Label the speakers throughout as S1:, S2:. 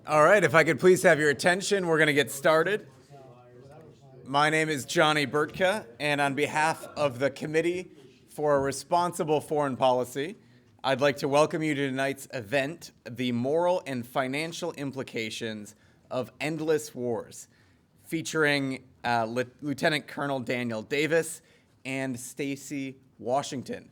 S1: All right, if I could please have your attention, we're going to get started. My name is Johnny Burtka, and on behalf of the Committee for Responsible Foreign Policy, I'd like to welcome you to tonight's event, The Moral and Financial Implications of Endless Wars, featuring Lieutenant Colonel Daniel Davis and Stacy Washington.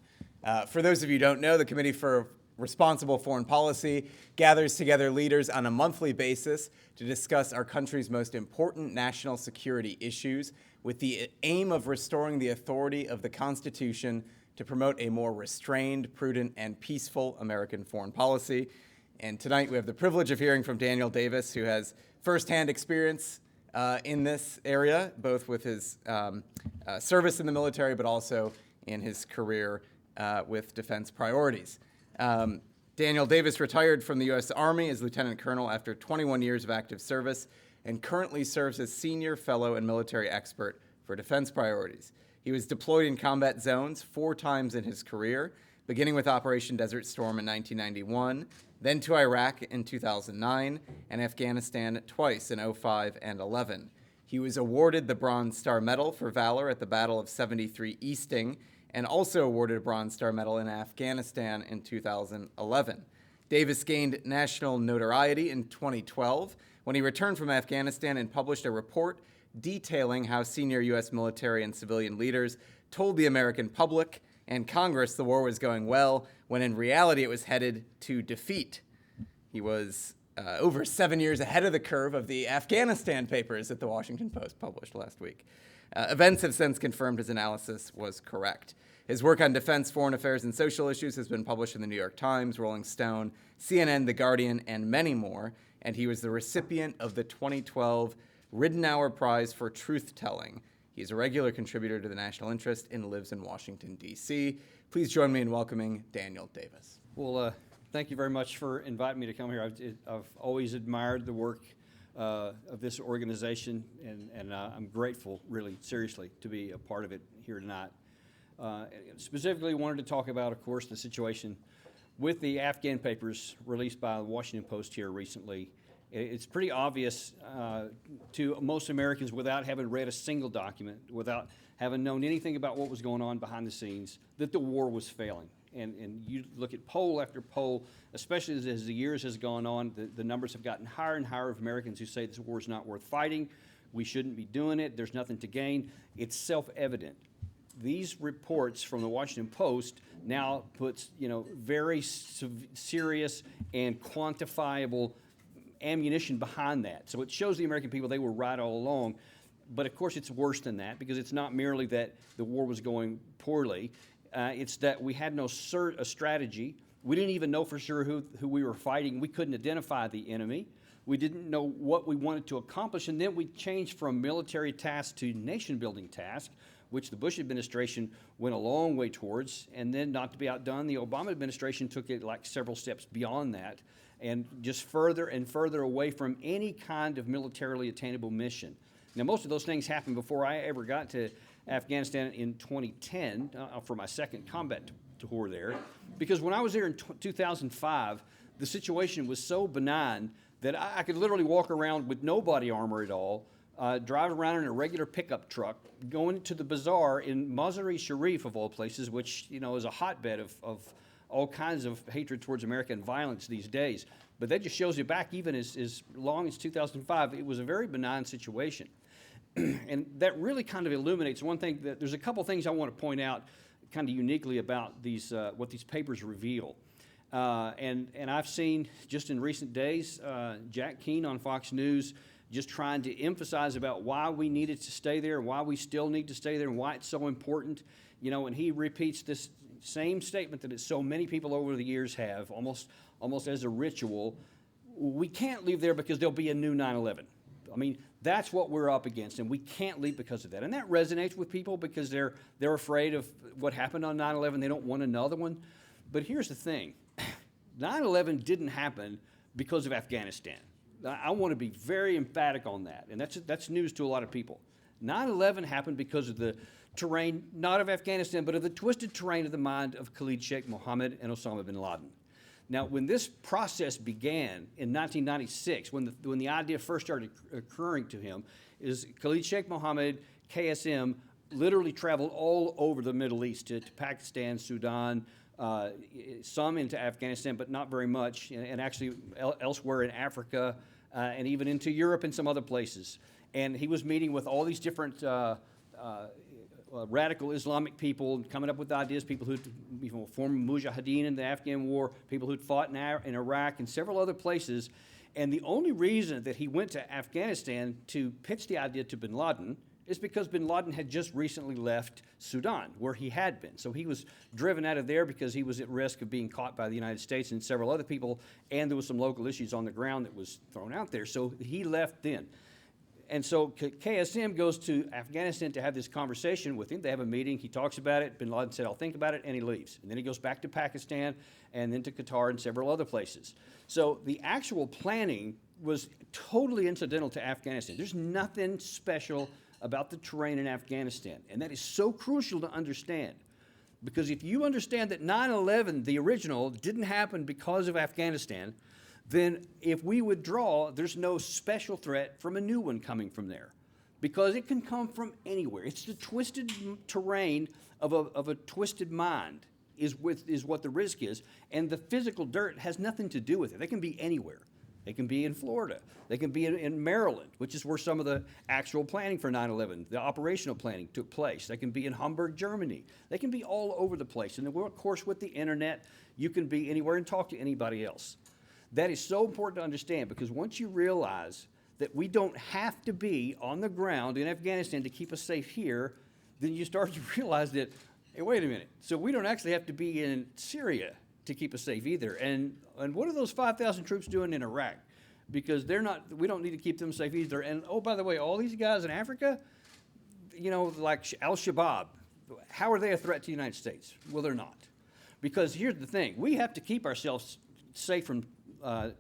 S1: For those of you who don't know, the Committee for Responsible Foreign Policy gathers together leaders on a monthly basis to discuss our country's most important national security issues with the aim of restoring the authority of the Constitution to promote a more restrained, prudent, and peaceful American foreign policy. And tonight we have the privilege of hearing from Daniel Davis, who has firsthand experience in this area, both with his service in the military, but also in his career with defense priorities. Daniel Davis retired from the U.S. Army as lieutenant colonel after 21 years of active service and currently serves as senior fellow and military expert for defense priorities. He was deployed in combat zones 4 times in his career, beginning with Operation Desert Storm in 1991, then to Iraq in 2009, and Afghanistan twice in 2005 and 2011. He was awarded the Bronze Star Medal for valor at the Battle of 73 Easting, and also awarded a Bronze Star Medal in Afghanistan in 2011. Davis gained national notoriety in 2012 when he returned from Afghanistan and published a report detailing how senior U.S. military and civilian leaders told the American public and Congress the war was going well, when in reality it was headed to defeat. He was over 7 years ahead of the curve of the Afghanistan papers that the Washington Post published last week. Events have since confirmed his analysis was correct. His work on defense, foreign affairs, and social issues has been published in the New York Times, Rolling Stone, CNN, The Guardian, and many more, and he was the recipient of the 2012 Ridenour Prize for Truth-Telling. He's a regular contributor to the National Interest and lives in Washington, D.C. Please join me in welcoming Daniel Davis.
S2: Well, thank you very much for inviting me to come here. I've always admired the work of this organization, and I'm grateful, really, seriously, to be a part of it here tonight. Specifically wanted to talk about, of course, the situation with the Afghan papers released by the Washington Post here recently. It's pretty obvious to most Americans, without having read a single document, without having known anything about what was going on behind the scenes, that the war was failing. And you look at poll after poll, especially as the years has gone on, the numbers have gotten higher and higher of Americans who say this war is not worth fighting, we shouldn't be doing it, there's nothing to gain. It's self-evident. These reports from the Washington Post now puts, very serious and quantifiable ammunition behind that. So it shows the American people they were right all along. But of course it's worse than that, because it's not merely that the war was going poorly. It's that we had no strategy. We didn't even know for sure who we were fighting. We couldn't identify the enemy. We didn't know what we wanted to accomplish. And then we changed from military tasks to nation-building tasks, which the Bush administration went a long way towards. And then, not to be outdone, the Obama administration took it like several steps beyond that, and just further and further away from any kind of militarily attainable mission. Now, most of those things happened before I ever got to Afghanistan in 2010 for my second combat tour there, because when I was there in 2005, the situation was so benign that I could literally walk around with no body armor at all, drive around in a regular pickup truck, going to the bazaar in Mazar-e-Sharif, of all places, which is a hotbed of all kinds of hatred towards America and violence these days. But that just shows you back even as long as 2005, it was a very benign situation. And that really kind of illuminates one thing. That there's a couple things I want to point out kind of uniquely about these what these papers reveal. And I've seen just in recent days Jack Keane on Fox News just trying to emphasize about why we needed to stay there, why we still need to stay there, and why it's so important. And he repeats this same statement that so many people over the years have, almost as a ritual. We can't leave there because there'll be a new 9/11. I mean, that's what we're up against, and we can't leave because of that. And that resonates with people because they're afraid of what happened on 9/11. They don't want another one. But here's the thing. 9/11 didn't happen because of Afghanistan. I want to be very emphatic on that, and that's news to a lot of people. 9/11 happened because of the terrain, not of Afghanistan, but of the twisted terrain of the mind of Khalid Sheikh Mohammed and Osama bin Laden. Now, when this process began in 1996, when the idea first started occurring to him, is Khalid Sheikh Mohammed, KSM, literally traveled all over the Middle East to Pakistan, Sudan, some into Afghanistan, but not very much, and actually elsewhere in Africa, and even into Europe and some other places. And he was meeting with all these different radical Islamic people, coming up with ideas, people who formed Mujahideen in the Afghan war, people who'd fought in Iraq and several other places. And the only reason that he went to Afghanistan to pitch the idea to bin Laden is because bin Laden had just recently left Sudan, where he had been. So he was driven out of there because he was at risk of being caught by the United States and several other people, and there was some local issues on the ground that was thrown out there. So he left then. And so KSM goes to Afghanistan to have this conversation with him. They have a meeting. He talks about it. Bin Laden said, I'll think about it, and he leaves. And then he goes back to Pakistan and then to Qatar and several other places. So the actual planning was totally incidental to Afghanistan. There's nothing special about the terrain in Afghanistan. And that is so crucial to understand. Because if you understand that 9/11, the original, didn't happen because of Afghanistan, then if we withdraw, there's no special threat from a new one coming from there, because it can come from anywhere. It's the twisted terrain of a twisted mind is what the risk is, and the physical dirt has nothing to do with it. They can be anywhere. They can be in Florida. They can be in Maryland, which is where some of the actual planning for 9/11, the operational planning took place. They can be in Hamburg, Germany. They can be all over the place. And of course, with the internet, you can be anywhere and talk to anybody else. That is so important to understand, because once you realize that we don't have to be on the ground in Afghanistan to keep us safe here, then you start to realize that, hey, wait a minute, so we don't actually have to be in Syria to keep us safe either. And what are those 5,000 troops doing in Iraq? Because we don't need to keep them safe either. And oh, by the way, all these guys in Africa, like Al-Shabaab, how are they a threat to the United States? Well, they're not. Because here's the thing, we have to keep ourselves safe from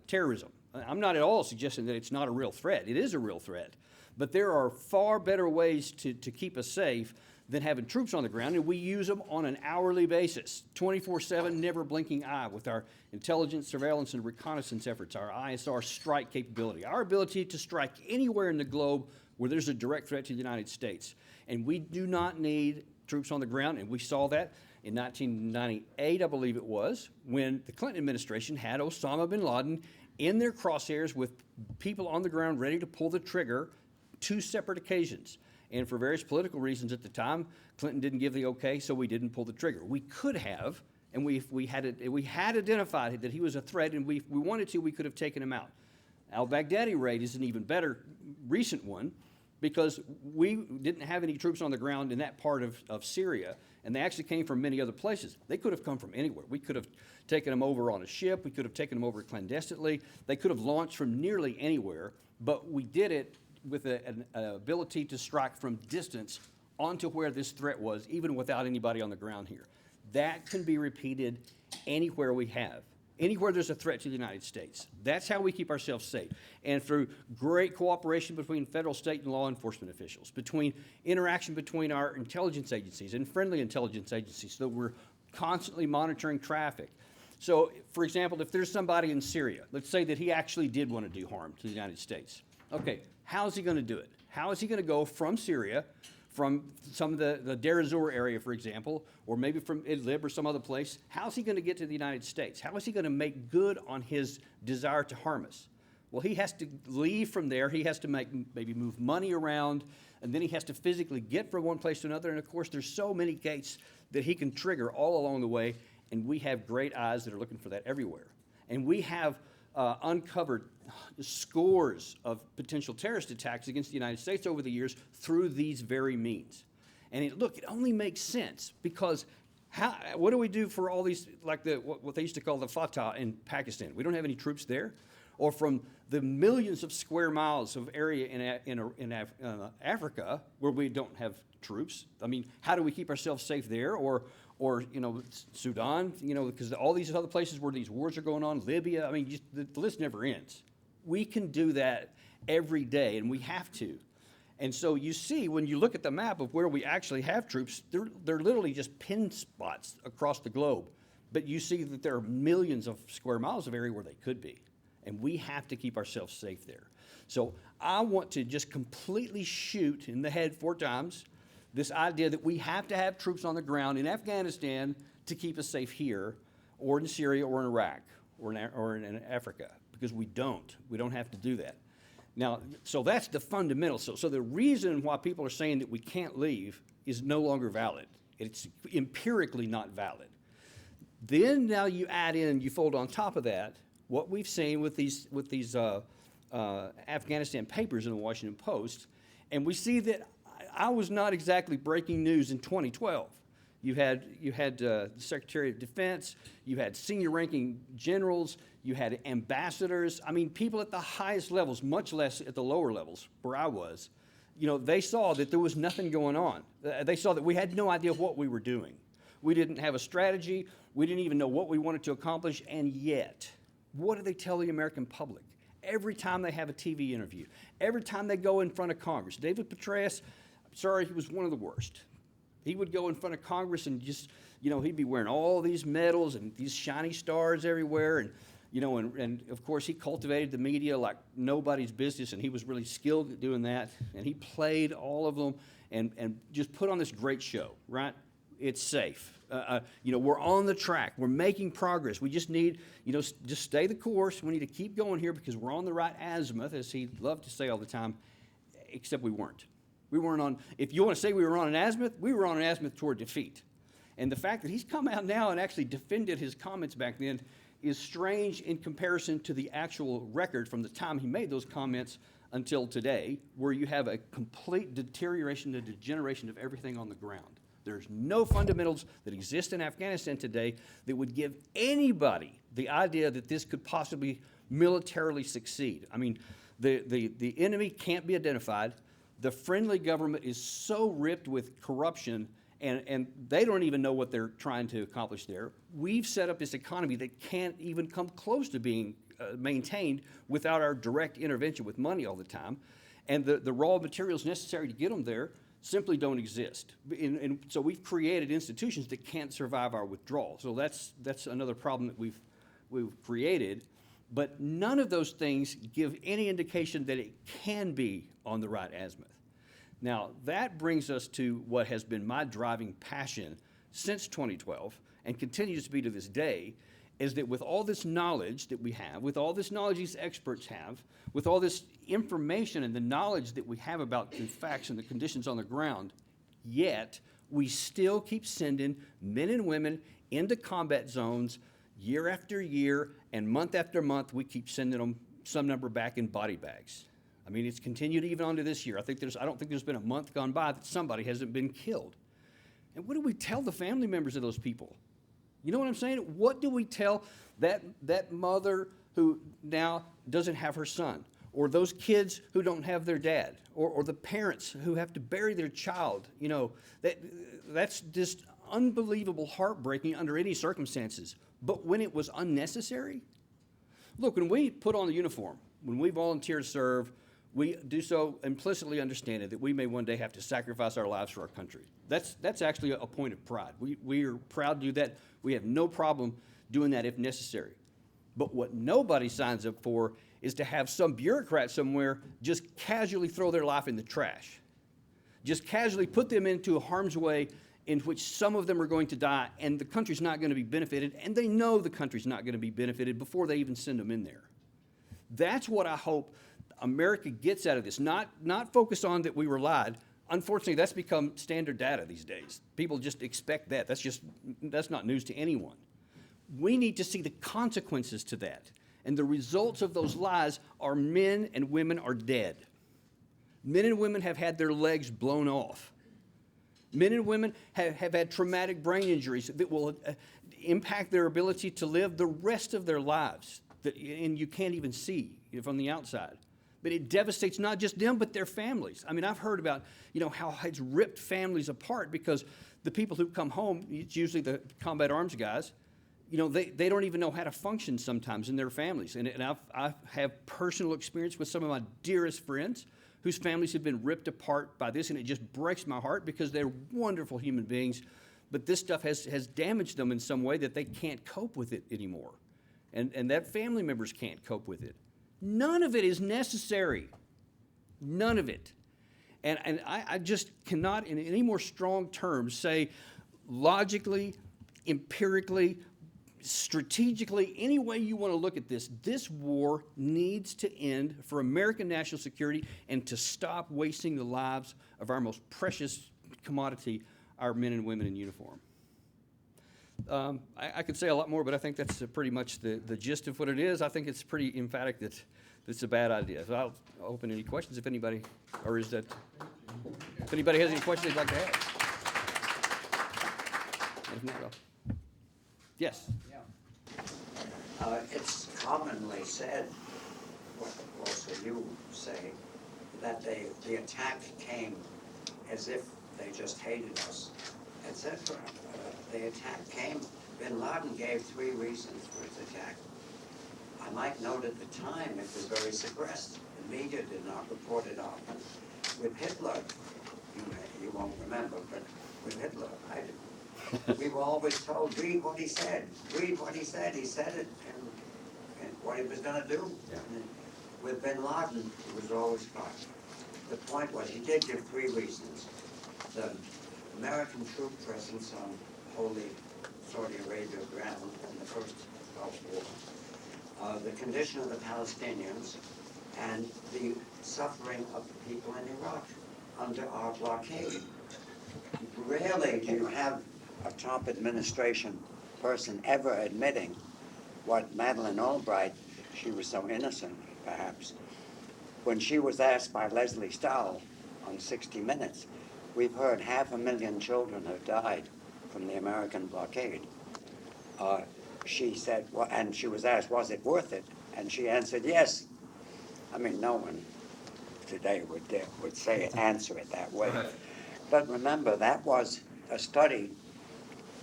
S2: terrorism. I'm not at all suggesting that it's not a real threat. It is a real threat. But there are far better ways to keep us safe than having troops on the ground, and we use them on an hourly basis, 24/7, never blinking eye, with our intelligence, surveillance, and reconnaissance efforts, our ISR strike capability, our ability to strike anywhere in the globe where there's a direct threat to the United States. And we do not need troops on the ground, and we saw that in 1998, I believe it was, when the Clinton administration had Osama bin Laden in their crosshairs with people on the ground ready to pull the trigger, 2 separate occasions. And for various political reasons at the time, Clinton didn't give the okay, so we didn't pull the trigger. We could have, and we had identified that he was a threat, and we wanted to, we could have taken him out. Al-Baghdadi raid is an even better recent one, because we didn't have any troops on the ground in that part of Syria, and they actually came from many other places. They could have come from anywhere. We could have taken them over on a ship. We could have taken them over clandestinely. They could have launched from nearly anywhere, but we did it with an ability to strike from distance onto where this threat was, even without anybody on the ground here. That can be repeated anywhere we have. Anywhere there's a threat to the United States. That's how we keep ourselves safe. And through great cooperation between federal, state, and law enforcement officials, between interaction between our intelligence agencies and friendly intelligence agencies, so that we're constantly monitoring traffic. So, for example, if there's somebody in Syria, let's say that he actually did want to do harm to the United States. Okay, how is he going to do it? How is he going to go from Syria, from some of the Deir ez-Zor area, for example, or maybe from Idlib or some other place? How is he going to get to the United States? How is he going to make good on his desire to harm us? Well, he has to leave from there. He has to maybe move money around, and then he has to physically get from one place to another. And of course, there's so many gates that he can trigger all along the way, and we have great eyes that are looking for that everywhere. And we have uncovered scores of potential terrorist attacks against the United States over the years through these very means. And it only makes sense, because what do we do for all these, like what they used to call the Fatah in Pakistan? We don't have any troops there. Or from the millions of square miles of area in Africa where we don't have troops. I mean, how do we keep ourselves safe there? Or Sudan, because all these other places where these wars are going on, Libya, I mean, the list never ends. We can do that every day, and we have to. And so you see, when you look at the map of where we actually have troops, they're literally just pin spots across the globe. But you see that there are millions of square miles of area where they could be. And we have to keep ourselves safe there. So I want to just completely shoot in the head 4 times this idea that we have to have troops on the ground in Afghanistan to keep us safe here, or in Syria, or in Iraq, or in Africa, because we don't. We don't have to do that. Now, so that's the fundamental. So the reason why people are saying that we can't leave is no longer valid. It's empirically not valid. Then now you add in, you fold on top of that, what we've seen with these Afghanistan papers in the Washington Post, and we see that I was not exactly breaking news in 2012. You had the Secretary of Defense, you had senior-ranking generals, you had ambassadors. I mean, people at the highest levels, much less at the lower levels where I was. You know, they saw that there was nothing going on. They saw that we had no idea what we were doing. We didn't have a strategy. We didn't even know what we wanted to accomplish. And yet, what do they tell the American public? Every time they have a TV interview, every time they go in front of Congress. David Petraeus, sorry, he was one of the worst. He would go in front of Congress and just, you know, he'd be wearing all these medals and these shiny stars everywhere. And, you know, and of course, he cultivated the media like nobody's business, and he was really skilled at doing that. And he played all of them and just put on this great show, right? It's safe. You know, we're on the track. We're making progress. We just need, you know, just stay the course. We need to keep going here because we're on the right azimuth, as he loved to say all the time, except we weren't. We weren't on, if you want to say we were on an azimuth, we were on an azimuth toward defeat. And the fact that he's come out now and actually defended his comments back then is strange in comparison to the actual record from the time he made those comments until today, where you have a complete deterioration and degeneration of everything on the ground. There's no fundamentals that exist in Afghanistan today that would give anybody the idea that this could possibly militarily succeed. I mean, the enemy can't be identified. The friendly government is so ripped with corruption, and they don't even know what they're trying to accomplish there. We've set up this economy that can't even come close to being maintained without our direct intervention with money all the time. And the raw materials necessary to get them there simply don't exist. And so we've created institutions that can't survive our withdrawal. So that's another problem that we've created. But none of those things give any indication that it can be on the right azimuth. Now, that brings us to what has been my driving passion since 2012 and continues to be to this day, is that with all this knowledge that we have, with all this knowledge these experts have, with all this information and the knowledge that we have about the facts and the conditions on the ground, yet we still keep sending men and women into combat zones year after year, and month after month, we keep sending them some number back in body bags. I mean, it's continued even on to this year. I don't think there's been a month gone by that somebody hasn't been killed. And what do we tell the family members of those people? You know what I'm saying? What do we tell that mother who now doesn't have her son, or those kids who don't have their dad, or the parents who have to bury their child? You know, that's just unbelievable heartbreaking under any circumstances. But when it was unnecessary, look, when we put on the uniform, when we volunteer to serve, we do so implicitly understanding that we may one day have to sacrifice our lives for our country. That's actually a point of pride. We are proud to do that. We have no problem doing that if necessary. But what nobody signs up for is to have some bureaucrat somewhere just casually throw their life in the trash, just casually put them into harm's way in which some of them are going to die, and the country's not going to be benefited, and they know the country's not going to be benefited before they even send them in there. That's what I hope America gets out of this, not focus on that we were lied. Unfortunately, that's become standard data these days. People just expect that. That's not news to anyone. We need to see the consequences to that. And the results of those lies are men and women are dead. Men and women have had their legs blown off. Men and women have had traumatic brain injuries that will impact their ability to live the rest of their lives, and you can't even see from the outside. But it devastates not just them, but their families. I mean, I've heard about, how it's ripped families apart because the people who come home, it's usually the combat arms guys, they don't even know how to function sometimes in their families. And I have personal experience with some of my dearest friends whose families have been ripped apart by this, and it just breaks my heart because they're wonderful human beings, but this stuff has damaged them in some way that they can't cope with it anymore. And that family members can't cope with it. None of it is necessary. None of it. And I just cannot, in any more strong terms, say logically, empirically, strategically, any way you want to look at this, this war needs to end for American national security and to stop wasting the lives of our most precious commodity, our men and women in uniform. I could say a lot more, but I think that's pretty much the gist of what it is. I think it's pretty emphatic that it's a bad idea. So I'll open any questions if anybody, or is that, if anybody has any questions they'd like to ask. If not, yes.
S3: It's commonly said, what also you say, that the attack came as if they just hated us, etc. The attack came, bin Laden gave 3 reasons for his attack. I might note at the time it was very suppressed. The media did not report it often. With Hitler, you won't remember, but with Hitler, I did. We were always told, read what he said, read what he said. He said it and what he was going to do. Yeah. With bin Laden, it was always fine. The point was, he did give 3 reasons. The American troop presence on holy Saudi Arabia ground in the first Gulf War, the condition of the Palestinians, and the suffering of the people in Iraq under our blockade. Rarely do you have a top administration person ever admitting what Madeleine Albright, she was so innocent, perhaps, when she was asked by Leslie Stahl on 60 Minutes, we've heard 500,000 children have died from the American blockade. She said, well, and she was asked, was it worth it? And she answered, yes. I mean, no one today would say answer it that way. Right. But remember, that was a study.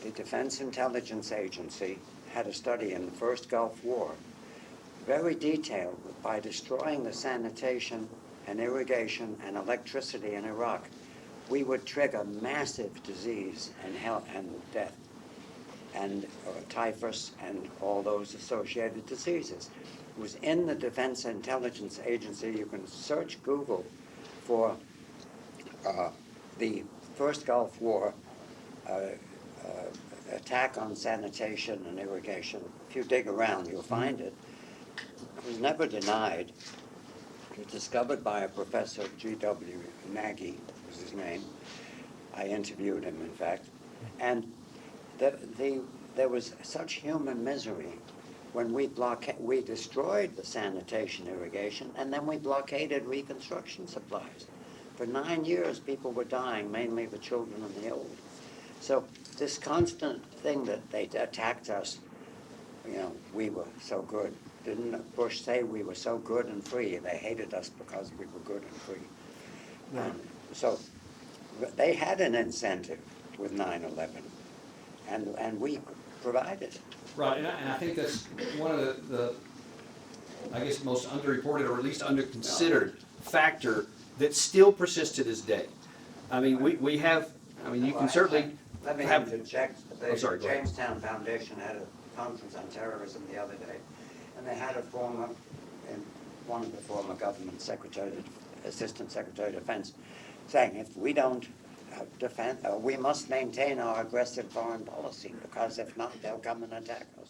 S3: The Defense Intelligence Agency had a study in the first Gulf War, very detailed, by destroying the sanitation and irrigation and electricity in Iraq, we would trigger massive disease and health and death, and typhus and all those associated diseases. It was in the Defense Intelligence Agency. You can search Google for the first Gulf War attack on sanitation and irrigation. If you dig around, you'll find it. It was never denied. It was discovered by a professor, G.W. Nagy was his name. I interviewed him, in fact. And there was such human misery when we destroyed the sanitation irrigation, and then we blockaded reconstruction supplies. For 9 years, people were dying, mainly the children and the old. So this constant thing that they attacked us, you know, we were so good. Didn't Bush say we were so good and free? They hated us because we were good and free. Right. So they had an incentive with 9/11, and we provided it.
S2: Right, and I think that's one of the I guess, most underreported or at least underconsidered factor that still persists to this day. I mean, we have, I mean, you can certainly
S3: Let me
S2: have...
S3: interject. The
S2: sorry,
S3: Jamestown Foundation had a conference on terrorism the other day, and they had one of the former government secretary, assistant secretary of defense, saying if we don't defend, we must maintain our aggressive foreign policy, because if not, they'll come and attack us.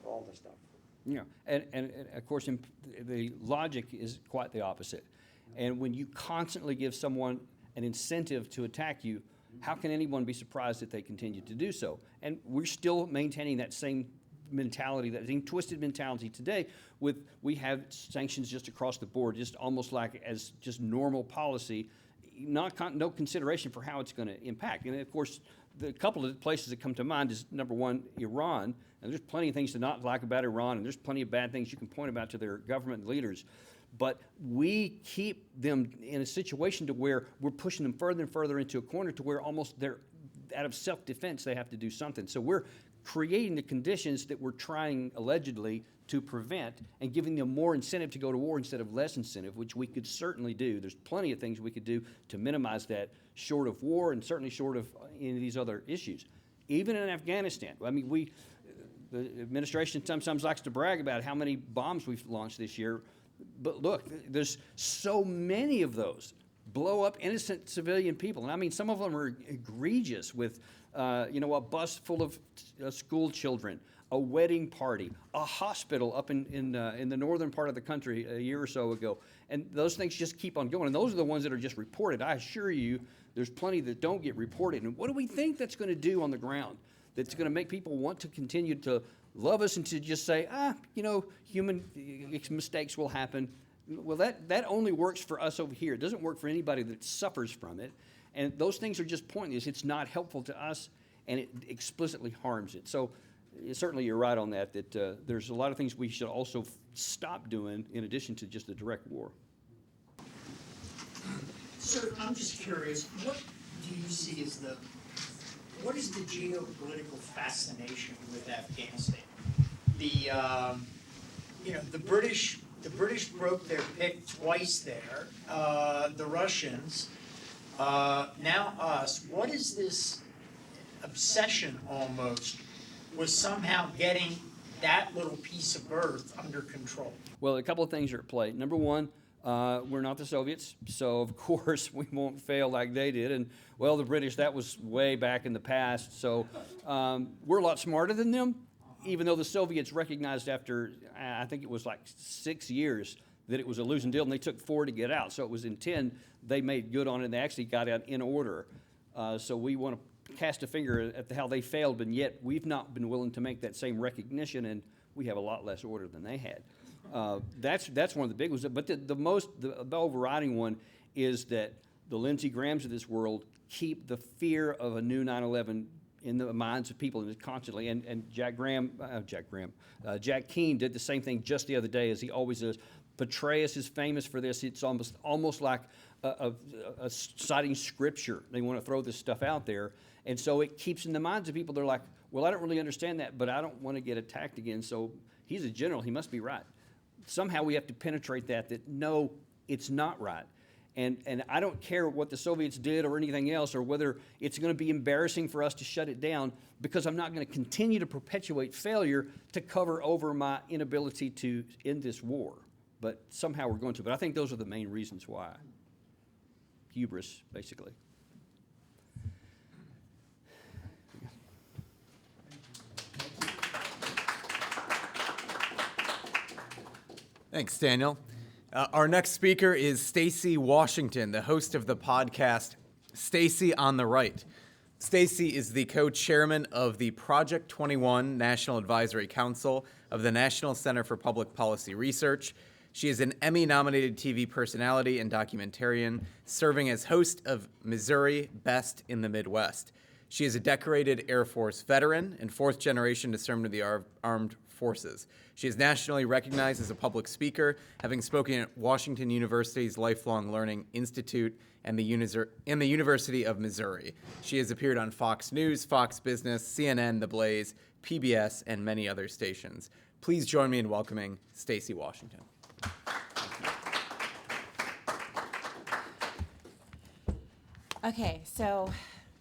S3: All the stuff.
S2: Yeah, and of course, the logic is quite the opposite. And when you constantly give someone an incentive to attack you, how can anyone be surprised that they continue to do so? And we're still maintaining that same mentality, that same twisted mentality today. We have sanctions just across the board, just almost like as just normal policy, no consideration for how it's going to impact. And of course, the couple of places that come to mind is, number one, Iran. And there's plenty of things to not like about Iran, and there's plenty of bad things you can point about to their government leaders. But we keep them in a situation to where we're pushing them further and further into a corner to where almost they're, out of self-defense, they have to do something. So we're creating the conditions that we're trying, allegedly, to prevent, and giving them more incentive to go to war instead of less incentive, which we could certainly do. There's plenty of things we could do to minimize that, short of war and certainly short of any of these other issues. Even in Afghanistan, I mean, the administration sometimes likes to brag about how many bombs we've launched this year, but look, there's so many of those blow up innocent civilian people. And I mean, some of them are egregious with, a bus full of school children, a wedding party, a hospital up in the northern part of the country a year or so ago. And those things just keep on going. And those are the ones that are just reported. I assure you, there's plenty that don't get reported. And what do we think that's going to do on the ground? That's going to make people want to continue to love us and to just say, human mistakes will happen. Well, that only works for us over here. It doesn't work for anybody that suffers from it. And those things are just pointless. It's not helpful to us, and it explicitly harms it. So certainly you're right on that there's a lot of things we should also stop doing in addition to just the direct war.
S4: Sir, I'm just curious, what do you see as what is the geopolitical fascination with Afghanistan? The British broke their pick twice there. The Russians, now us. What is this obsession almost with somehow getting that little piece of earth under control?
S2: Well, a couple of things are at play. Number one, we're not the Soviets, so of course we won't fail like they did. And well, the British, that was way back in the past. So we're a lot smarter than them, even though the Soviets recognized after, I think it was like 6 years, that it was a losing deal, and they took 4 to get out. So it was in 10, they made good on it, and they actually got out in order. So we want to cast a finger at how they failed, but yet we've not been willing to make that same recognition, and we have a lot less order than they had. That's one of the big ones. But the overriding one is that the Lindsey Grahams of this world keep the fear of a new 9/11 in the minds of people constantly. And Jack Keane did the same thing just the other day, as he always does. Petraeus is famous for this. It's almost like a citing scripture. They want to throw this stuff out there. And so it keeps in the minds of people, they're like, well, I don't really understand that, but I don't want to get attacked again. So he's a general. He must be right. Somehow we have to penetrate that no, it's not right. And I don't care what the Soviets did or anything else, or whether it's going to be embarrassing for us to shut it down, because I'm not going to continue to perpetuate failure to cover over my inability to end this war. But somehow we're going to. But I think those are the main reasons why. Hubris, basically.
S1: Thanks, Daniel. Our next speaker is Stacy Washington, the host of the podcast Stacy on the Right. Stacy is the co-chairman of the Project 21 National Advisory Council of the National Center for Public Policy Research. She is an Emmy-nominated TV personality and documentarian, serving as host of Missouri Best in the Midwest. She is a decorated Air Force veteran and fourth-generation to serve in the armed forces. She is nationally recognized as a public speaker, having spoken at Washington University's Lifelong Learning Institute and the University of Missouri. She has appeared on Fox News, Fox Business, CNN, The Blaze, PBS, and many other stations. Please join me in welcoming Stacy Washington.
S5: Okay, so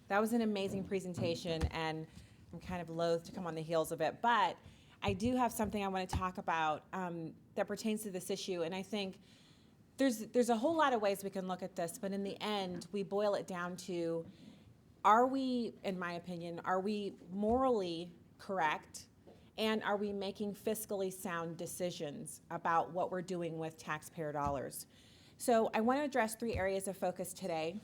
S5: that was an amazing presentation, and I'm kind of loath to come on the heels of it, but I do have something I want to talk about that pertains to this issue, and I think there's a whole lot of ways we can look at this, but in the end, we boil it down to, are we, in my opinion, are we morally correct, and are we making fiscally sound decisions about what we're doing with taxpayer dollars? So I want to address 3 areas of focus today.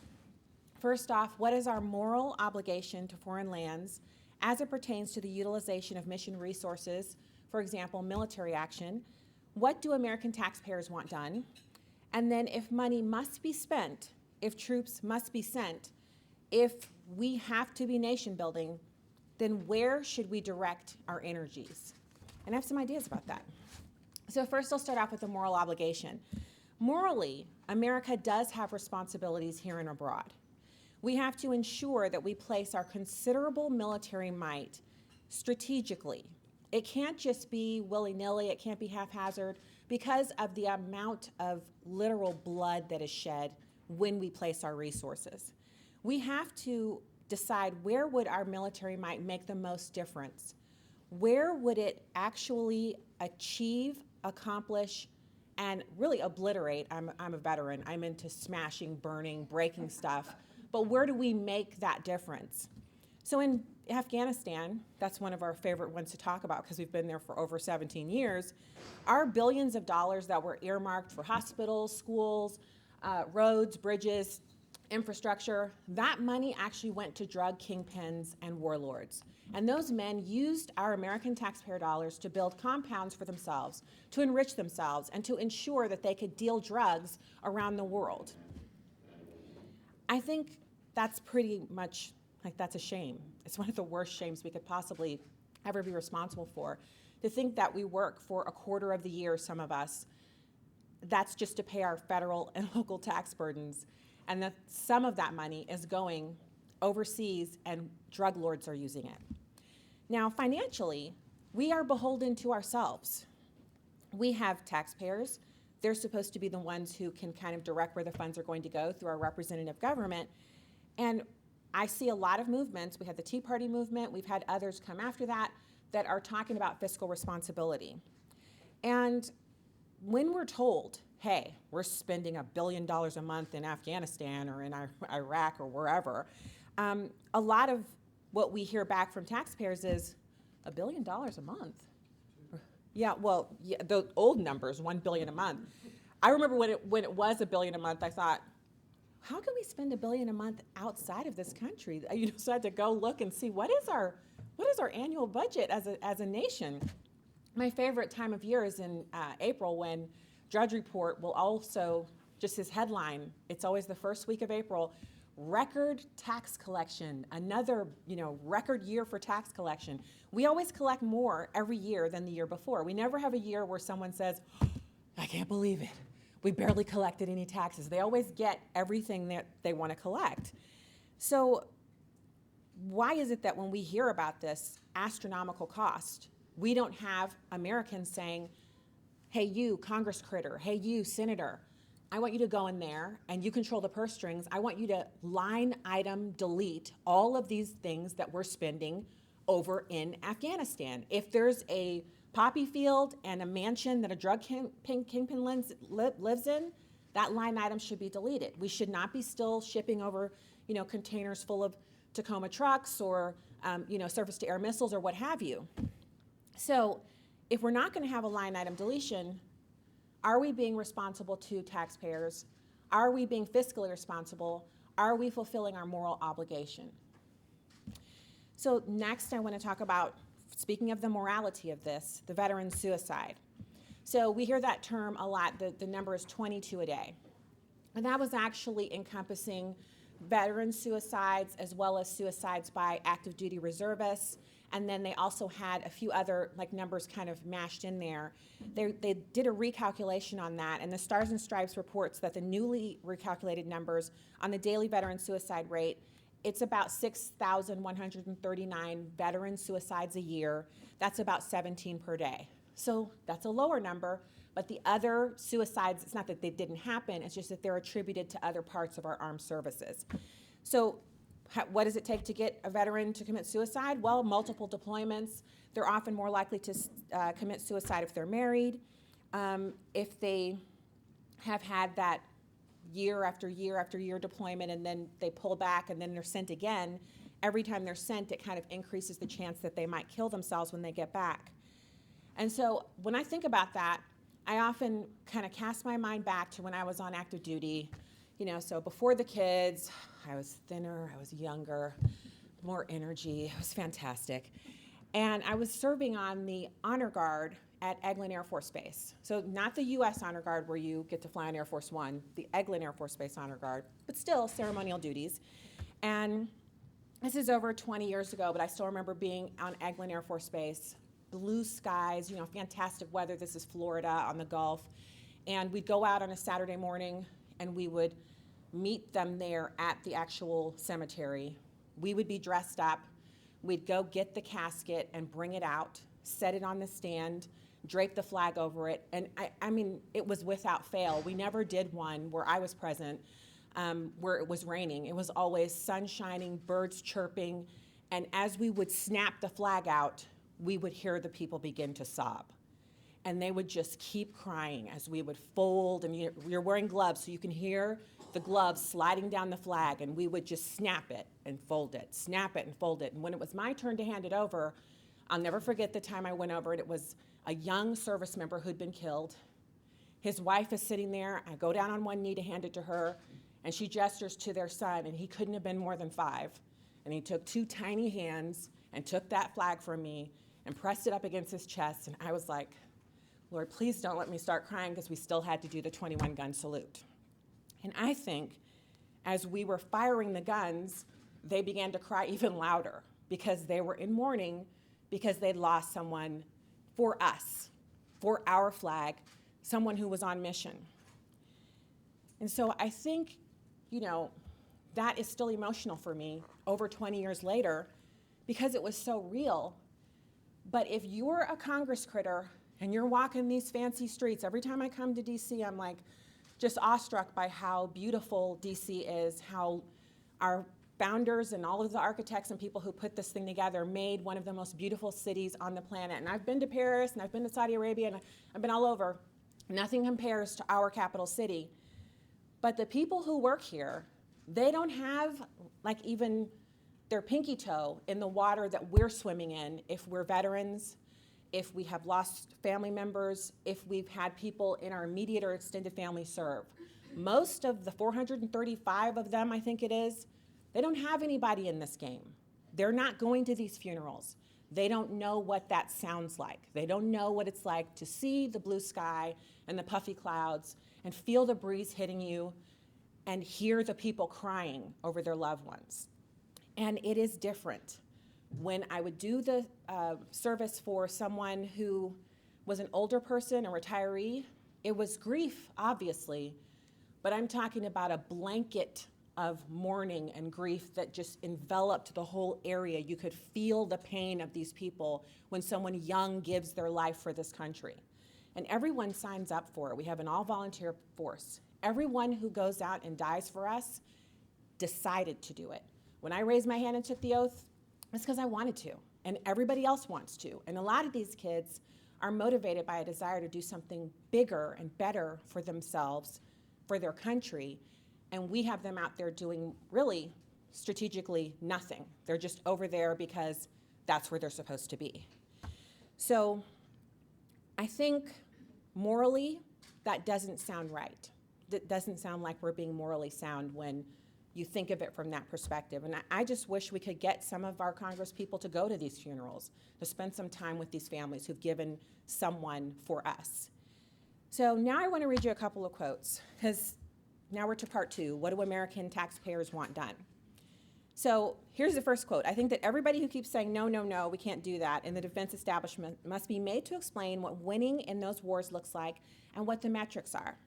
S5: First off, what is our moral obligation to foreign lands as it pertains to the utilization of mission resources, for example, military action? What do American taxpayers want done? And then if money must be spent, if troops must be sent, if we have to be nation building, then where should we direct our energies? And I have some ideas about that. So first I'll start off with the moral obligation. Morally, America does have responsibilities here and abroad. We have to ensure that we place our considerable military might strategically It can't just be willy-nilly, it can't be haphazard because of the amount of literal blood that is shed when we place our resources. We have to decide where would our military might make the most difference. Where would it actually achieve, accomplish, and really obliterate? I'm a veteran. I'm into smashing, burning, breaking stuff. But where do we make that difference? So in Afghanistan, that's one of our favorite ones to talk about because we've been there for over 17 years, our billions of dollars that were earmarked for hospitals, schools, roads, bridges, infrastructure, that money actually went to drug kingpins and warlords. And those men used our American taxpayer dollars to build compounds for themselves, to enrich themselves, and to ensure that they could deal drugs around the world. I think that's pretty much, like, that's a shame. It's one of the worst shames we could possibly ever be responsible for. To think that we work for a quarter of the year, some of us, that's just to pay our federal and local tax burdens, and that some of that money is going overseas and drug lords are using it. Now, financially, we are beholden to ourselves. We have taxpayers. They're supposed to be the ones who can kind of direct where the funds are going to go through our representative government. And I see a lot of movements. We had the Tea Party movement. We've had others come after that that are talking about fiscal responsibility. And when we're told, hey, we're spending $1 billion a month in Afghanistan or in Iraq or wherever, a lot of what we hear back from taxpayers is $1 billion a month. Yeah, well, yeah, the old numbers, $1 billion a month. I remember when it was $1 billion a month, I thought, how can we spend $1 billion a month outside of this country? So I had to go look and see what is our annual budget as a nation. My favorite time of year is in April, when Drudge Report will also, just his headline, it's always the first week of April, record tax collection, another record year for tax collection. We always collect more every year than the year before. We never have a year where someone says, I can't believe it. We barely collected any taxes. They always get everything that they want to collect. So why is it that when we hear about this astronomical cost, we don't have Americans saying, hey, you, Congress critter, hey, you, Senator, I want you to go in there and you control the purse strings. I want you to line item delete all of these things that we're spending over in Afghanistan. If there's a poppy field and a mansion that a drug kingpin lives in, that line item should be deleted. We should not be still shipping over, containers full of Tacoma trucks or, surface-to-air missiles or what have you. So if we're not going to have a line item deletion, are we being responsible to taxpayers? Are we being fiscally responsible? Are we fulfilling our moral obligation? So next I want to talk about, speaking of the morality of this, the veteran suicide. So we hear that term a lot. The number is 22 a day. And that was actually encompassing veteran suicides as well as suicides by active duty reservists. And then they also had a few other numbers kind of mashed in there. They did a recalculation on that, and the Stars and Stripes reports that the newly recalculated numbers on the daily veteran suicide rate, it's about 6,139 veteran suicides a year. That's about 17 per day. So that's a lower number, but the other suicides, it's not that they didn't happen, it's just that they're attributed to other parts of our armed services. So what does it take to get a veteran to commit suicide? Well, multiple deployments. They're often more likely to commit suicide if they're married, if they have had that year after year after year deployment and then they pull back and then they're sent again. Every time they're sent, it kind of increases the chance that they might kill themselves when they get back. And so when I think about that, I often kind of cast my mind back to when I was on active duty. So before the kids, I was thinner, I was younger, more energy. It was fantastic. And I was serving on the Honor Guard at Eglin Air Force Base. So not the U.S. Honor Guard where you get to fly on Air Force One, the Eglin Air Force Base Honor Guard, but still ceremonial duties. And this is over 20 years ago, but I still remember being on Eglin Air Force Base, blue skies, fantastic weather. This is Florida on the Gulf. And we'd go out on a Saturday morning and we would meet them there at the actual cemetery. We would be dressed up. We'd go get the casket and bring it out set it on the stand, drape the flag over it, and I mean, it was without fail. We never did one where I was present, where it was raining. It was always sun shining, birds chirping, and as we would snap the flag out, we would hear the people begin to sob. And they would just keep crying as we would fold, and you're wearing gloves, so you can hear the gloves sliding down the flag, and we would just snap it and fold it, snap it and fold it. And when it was my turn to hand it over, I'll never forget the time I went over it. It was a young service member who'd been killed. His wife is sitting there. I go down on one knee to hand it to her, and she gestures to their son, and he couldn't have been more than 5. And he took 2 tiny hands and took that flag from me and pressed it up against his chest, and I was like, Lord, please don't let me start crying, because we still had to do the 21-gun salute. And I think as we were firing the guns, they began to cry even louder because they were in mourning because they'd lost someone for us, for our flag, someone who was on mission. And so I think, that is still emotional for me over 20 years later because it was so real. But if you're a Congress critter and you're walking these fancy streets, every time I come to DC, I'm like just awestruck by how beautiful DC is, how our founders and all of the architects and people who put this thing together made one of the most beautiful cities on the planet. And I've been to Paris, and I've been to Saudi Arabia, and I've been all over. Nothing compares to our capital city. But the people who work here, they don't have even their pinky toe in the water that we're swimming in if we're veterans, if we have lost family members, if we've had people in our immediate or extended family serve. Most of the 435 of them, I think it is, they don't have anybody in this game. They're not going to these funerals. They don't know what that sounds like. They don't know what it's like to see the blue sky and the puffy clouds and feel the breeze hitting you and hear the people crying over their loved ones. And it is different. When I would do the service for someone who was an older person, a retiree, it was grief, obviously, but I'm talking about a blanket of mourning and grief that just enveloped the whole area. You could feel the pain of these people when someone young gives their life for this country. And everyone signs up for it. We have an all-volunteer force. Everyone who goes out and dies for us decided to do it. When I raised my hand and took the oath, it's because I wanted to, and everybody else wants to. And a lot of these kids are motivated by a desire to do something bigger and better for themselves, for their country, and we have them out there doing really strategically nothing. They're just over there because that's where they're supposed to be. So I think morally, that doesn't sound right. That doesn't sound like we're being morally sound when you think of it from that perspective. And I just wish we could get some of our Congress people to go to these funerals, to spend some time with these families who've given someone for us. So now I want to read you a couple of quotes, because now we're to part 2. What do American taxpayers want done? So here's the first quote. I think that everybody who keeps saying, no, no, no, we can't do that, in the defense establishment must be made to explain what winning in those wars looks like and what the metrics are.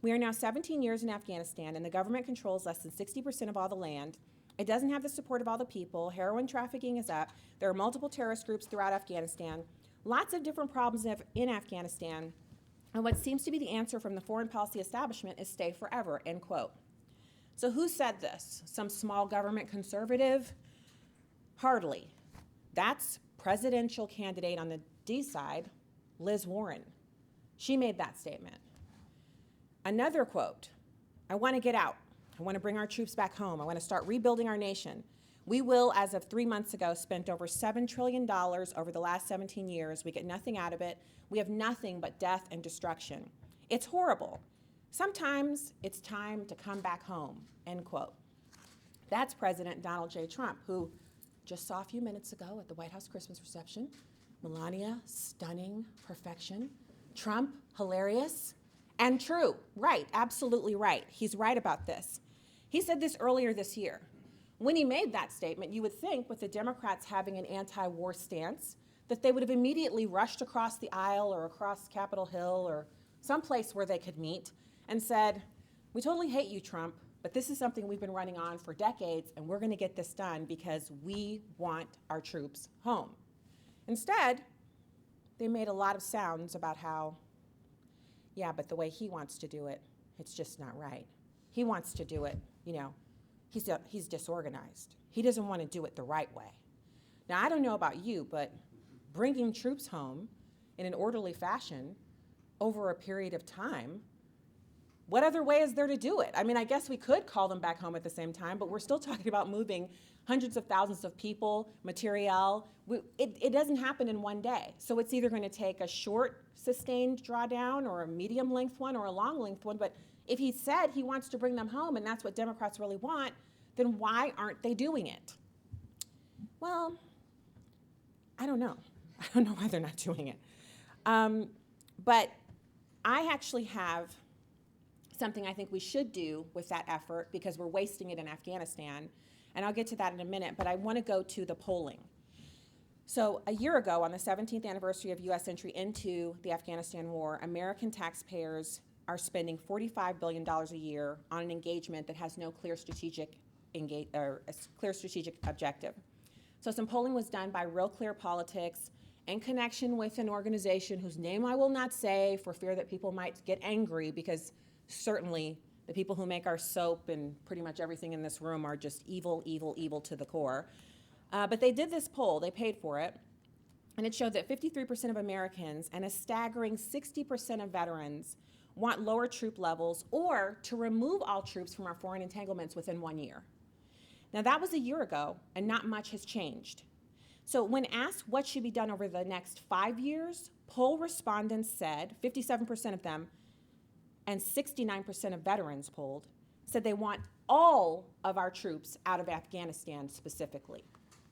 S5: We are now 17 years in Afghanistan, and the government controls less than 60% of all the land. It doesn't have the support of all the people. Heroin trafficking is up. There are multiple terrorist groups throughout Afghanistan. Lots of different problems in Afghanistan. And what seems to be the answer from the foreign policy establishment is stay forever, end quote. So who said this? Some small government conservative? Hardly. That's presidential candidate on the D side, Liz Warren. She made that statement. Another quote, I want to get out. I want to bring our troops back home. I want to start rebuilding our nation. We will, as of 3 months ago, spent over $7 trillion over the last 17 years. We get nothing out of it. We have nothing but death and destruction. It's horrible. Sometimes it's time to come back home, end quote. That's President Donald J. Trump, who just saw a few minutes ago at the White House Christmas reception. Melania, stunning perfection. Trump, hilarious and true. Right, absolutely right. He's right about this. He said this earlier this year. When he made that statement, you would think with the Democrats having an anti-war stance that they would have immediately rushed across the aisle or across Capitol Hill or someplace where they could meet and said, we totally hate you, Trump, but this is something we've been running on for decades, and we're going to get this done because we want our troops home. Instead, they made a lot of sounds about how, yeah, but the way he wants to do it, it's just not right. He wants to do it, he's disorganized. He doesn't want to do it the right way. Now, I don't know about you, but bringing troops home in an orderly fashion over a period of time, what other way is there to do it? I mean, I guess we could call them back home at the same time, but we're still talking about moving hundreds of thousands of people, materiel. It doesn't happen in one day. So it's either going to take a short, sustained drawdown or a medium length one or a long length one. But if he said he wants to bring them home and that's what Democrats really want, then why aren't they doing it? Well, I don't know. I don't know why they're not doing it. But I actually have something I think we should do with that effort because we're wasting it in Afghanistan. And I'll get to that in a minute, but I want to go to the polling. So a year ago, on the 17th anniversary of U.S. entry into the Afghanistan war, American taxpayers are spending $45 billion a year on an engagement that has no clear strategic objective. So some polling was done by Real Clear Politics in connection with an organization whose name I will not say for fear that people might get angry, because certainly the people who make our soap and pretty much everything in this room are just evil, evil, evil to the core. But they did this poll, they paid for it, and it showed that 53% of Americans and a staggering 60% of veterans want lower troop levels or to remove all troops from our foreign entanglements within 1 year. Now that was a year ago, and not much has changed. So when asked what should be done over the next 5 years, poll respondents said, 57% of them, and 69% of veterans polled, said they want all of our troops out of Afghanistan specifically.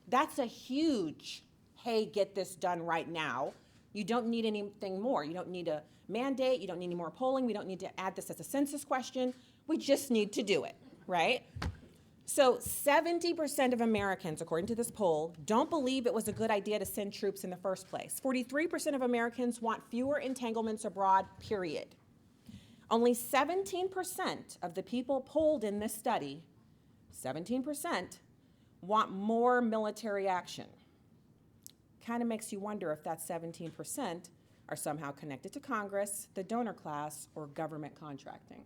S5: That's a huge, hey, get this done right now. You don't need anything more. You don't need a mandate. You don't need any more polling. We don't need to add this as a census question. We just need to do it, right? So 70% of Americans, according to this poll, don't believe it was a good idea to send troops in the first place. 43% of Americans want fewer entanglements abroad, period. Only 17% of the people polled in this study, 17%, want more military action. Kind of makes you wonder if that 17% are somehow connected to Congress, the donor class, or government contracting.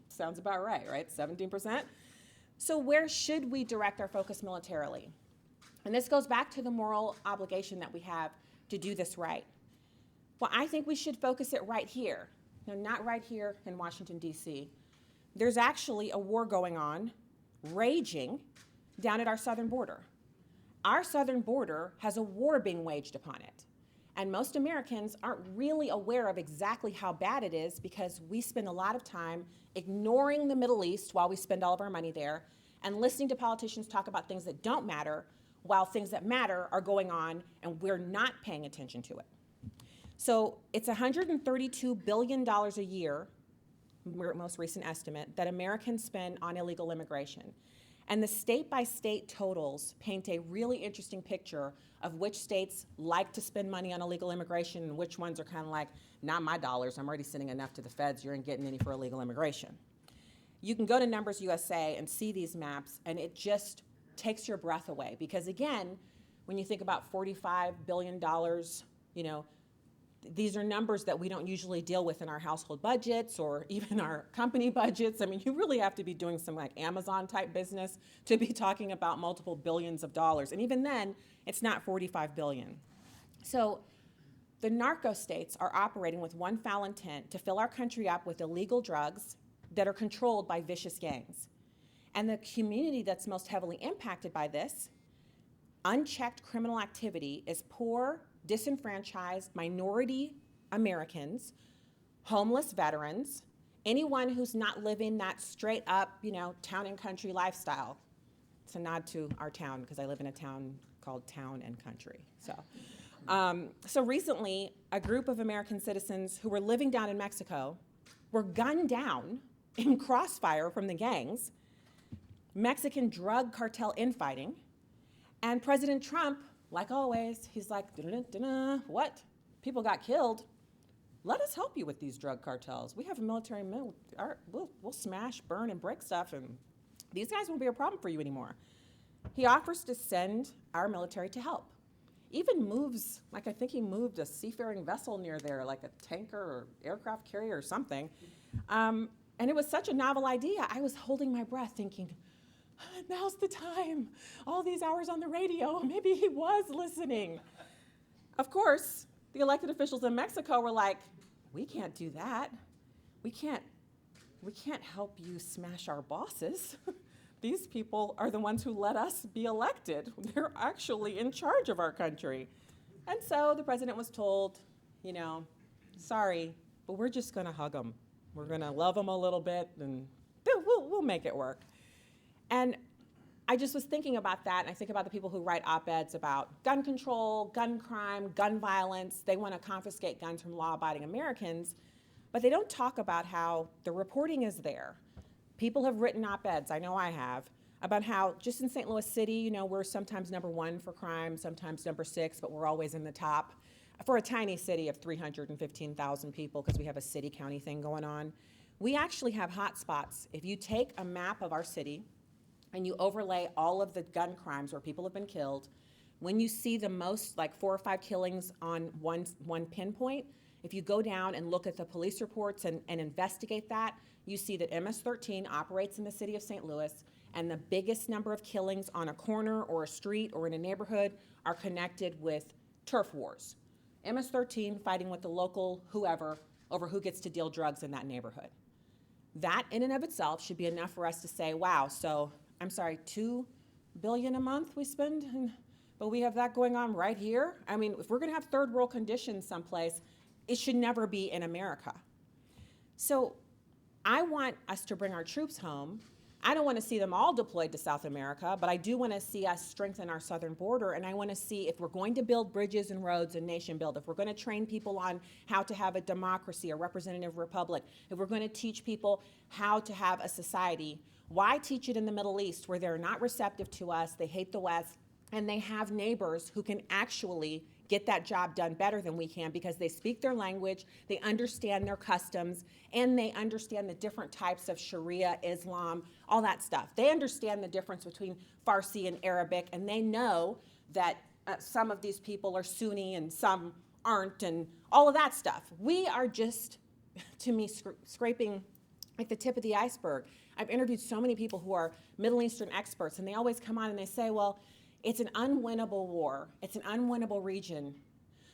S5: Sounds about right? 17%? So where should we direct our focus militarily? And this goes back to the moral obligation that we have to do this right. Well, I think we should focus it right here. No, not right here in Washington, D.C. There's actually a war going on, raging, down at our southern border. Our southern border has a war being waged upon it. And most Americans aren't really aware of exactly how bad it is because we spend a lot of time ignoring the Middle East while we spend all of our money there and listening to politicians talk about things that don't matter while things that matter are going on and we're not paying attention to it. So it's $132 billion a year, most recent estimate, that Americans spend on illegal immigration. And the state-by-state totals paint a really interesting picture of which states like to spend money on illegal immigration and which ones are kind of like, not my dollars, I'm already sending enough to the feds, you ain't getting any for illegal immigration. You can go to Numbers USA and see these maps, and it just takes your breath away. Because again, when you think about $45 billion, these are numbers that we don't usually deal with in our household budgets or even our company budgets. I mean, you really have to be doing some like Amazon type business to be talking about multiple billions of dollars. And even then, it's not 45 billion. So the narco states are operating with one foul intent: to fill our country up with illegal drugs that are controlled by vicious gangs. And the community that's most heavily impacted by this unchecked criminal activity is poor, disenfranchised minority Americans, homeless veterans, anyone who's not living that straight up, town and country lifestyle. It's a nod to our town because I live in a town called Town and Country. So recently, a group of American citizens who were living down in Mexico were gunned down in crossfire from the gangs, Mexican drug cartel infighting, and President Trump, like always, he's like, what? People got killed. Let us help you with these drug cartels. We have a military, we'll smash, burn, and break stuff, and these guys won't be a problem for you anymore. He offers to send our military to help.
S6: even moves, like I think he moved a seafaring vessel near there, like a tanker or aircraft carrier or something. And it was such a novel idea. I was holding my breath thinking, now's the time. All these hours on the radio, maybe he was listening. Of course, the elected officials in Mexico were like, we can't do that. We can't help you smash our bosses. These people are the ones who let us be elected. They're actually in charge of our country. And so the president was told, you know, sorry, but we're just gonna hug them. We're gonna love them a little bit and we'll make it work. And I just was thinking about that, and I think about the people who write op-eds about gun control, gun crime, gun violence. They want to confiscate guns from law-abiding Americans, but they don't talk about how the reporting is there. People have written op-eds, I know I have, about how just in St. Louis City, you know, we're sometimes #1 for crime, sometimes #6, but we're always in the top. For a tiny city of 315,000 people, because we have a city-county thing going on, we actually have hot spots. If you take a map of our city, and you overlay all of the gun crimes where people have been killed, when you see the most, like 4 or 5 killings on one pinpoint, if you go down and look at the police reports and investigate that, you see that MS-13 operates in the city of St. Louis, and the biggest number of killings on a corner or a street or in a neighborhood are connected with turf wars. MS-13 fighting with the local whoever over who gets to deal drugs in that neighborhood. That in and of itself should be enough for us to say, wow, so I'm sorry, $2 billion a month we spend, but we have that going on right here? I mean, if we're gonna have third world conditions someplace, it should never be in America. So I want us to bring our troops home. I don't wanna see them all deployed to South America, but I do wanna see us strengthen our southern border, and I wanna see if we're going to build bridges and roads and nation build, if we're gonna train people on how to have a democracy, a representative republic, if we're gonna teach people how to have a society, why teach it in the Middle East where they're not receptive to us, they hate the West, and they have neighbors who can actually get that job done better than we can because they speak their language, they understand their customs, and they understand the different types of Sharia, Islam, all that stuff. They understand the difference between Farsi and Arabic, and they know that some of these people are Sunni and some aren't, and all of that stuff. We are just, to me, scraping like the tip of the iceberg. I've interviewed so many people who are Middle Eastern experts, and they always come on and they say, well, it's an unwinnable war, it's an unwinnable region,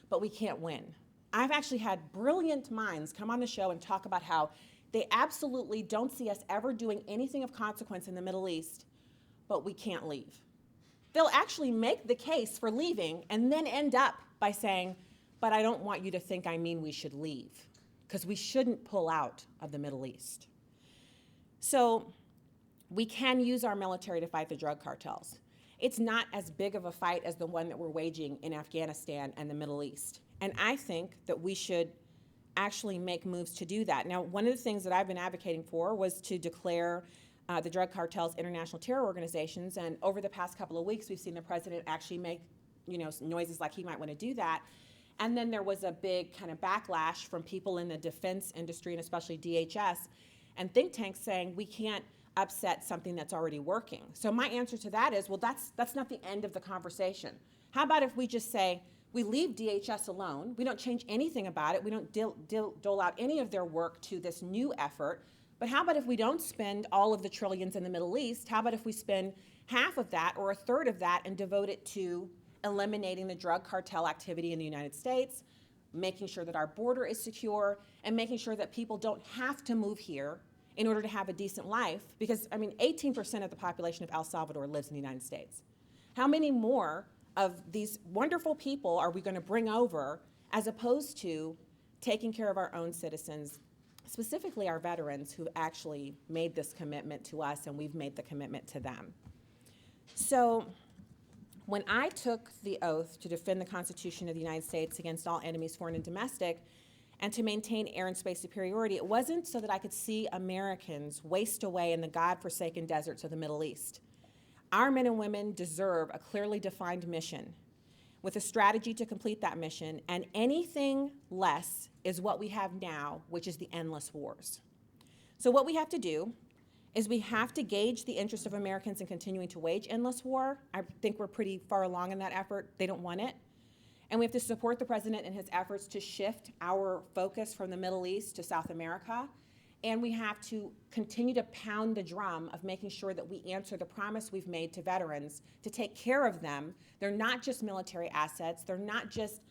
S6: but we can't win. I've actually had brilliant minds come on the show and talk about how they absolutely don't see us ever doing anything of consequence in the Middle East, but we can't leave. They'll actually make the case for leaving and then end up by saying, but I don't want you to think I mean we should leave, because we shouldn't pull out of the Middle East. So we can use our military to fight the drug cartels. It's not as big of a fight as the one that we're waging in Afghanistan and the Middle East. And I think that we should actually make moves to do that. Now, one of the things that I've been advocating for was to declare the drug cartels international terror organizations. And over the past couple of weeks, we've seen the president actually make, noises like he might want to do that. And then there was a big kind of backlash from people in the defense industry, and especially DHS, and think tanks saying we can't upset something that's already working. So my answer to that is, well, that's not the end of the conversation. How about if we just say, we leave DHS alone, we don't change anything about it, we don't dole out any of their work to this new effort, but how about if we don't spend all of the trillions in the Middle East, how about if we spend half of that or a third of that and devote it to eliminating the drug cartel activity in the United States, making sure that our border is secure, and making sure that people don't have to move here in order to have a decent life, because 18% of the population of El Salvador lives in the United States. How many more of these wonderful people are we going to bring over as opposed to taking care of our own citizens, specifically our veterans who actually made this commitment to us and we've made the commitment to them? So when I took the oath to defend the Constitution of the United States against all enemies, foreign and domestic, and to maintain air and space superiority, it wasn't so that I could see Americans waste away in the God-forsaken deserts of the Middle East. Our men and women deserve a clearly defined mission with a strategy to complete that mission, and anything less is what we have now, which is the endless wars. So what we have to do is we have to gauge the interest of Americans in continuing to wage endless war. I think we're pretty far along in that effort. They don't want it.
S5: And we have to support the president in his efforts to shift our focus from the Middle East to South America. And we have to continue to pound the drum of making sure that we answer the promise we've made to veterans to take care of them. They're not just military assets. They're not just,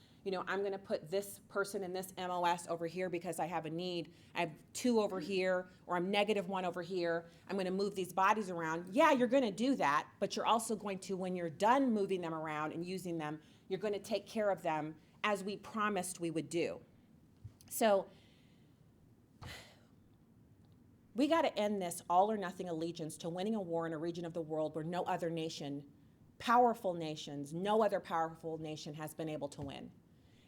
S5: I'm going to put this person in this MOS over here because I have a need. I have 2 over here, or I'm -1 over here. I'm going to move these bodies around. Yeah, you're going to do that, but you're also going to, when you're done moving them around and using them, you're going to take care of them as we promised we would do. So we got to end this all or nothing allegiance to winning a war in a region of the world where no other nation, powerful nations, no other powerful nation has been able to win.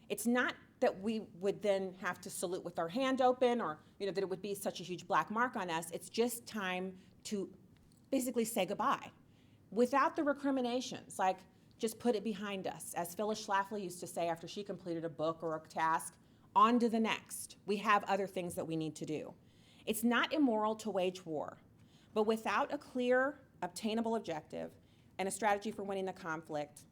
S5: It's not that we would then have to salute with our hand open, or that it would be such a huge black mark on us. It's just time to basically say goodbye without the recriminations, like just put it behind us. As Phyllis Schlafly used to say after she completed a book or a task, on to the next. We have other things that we need to do. It's not immoral to wage war, but without a clear, obtainable objective and a strategy for winning the conflict,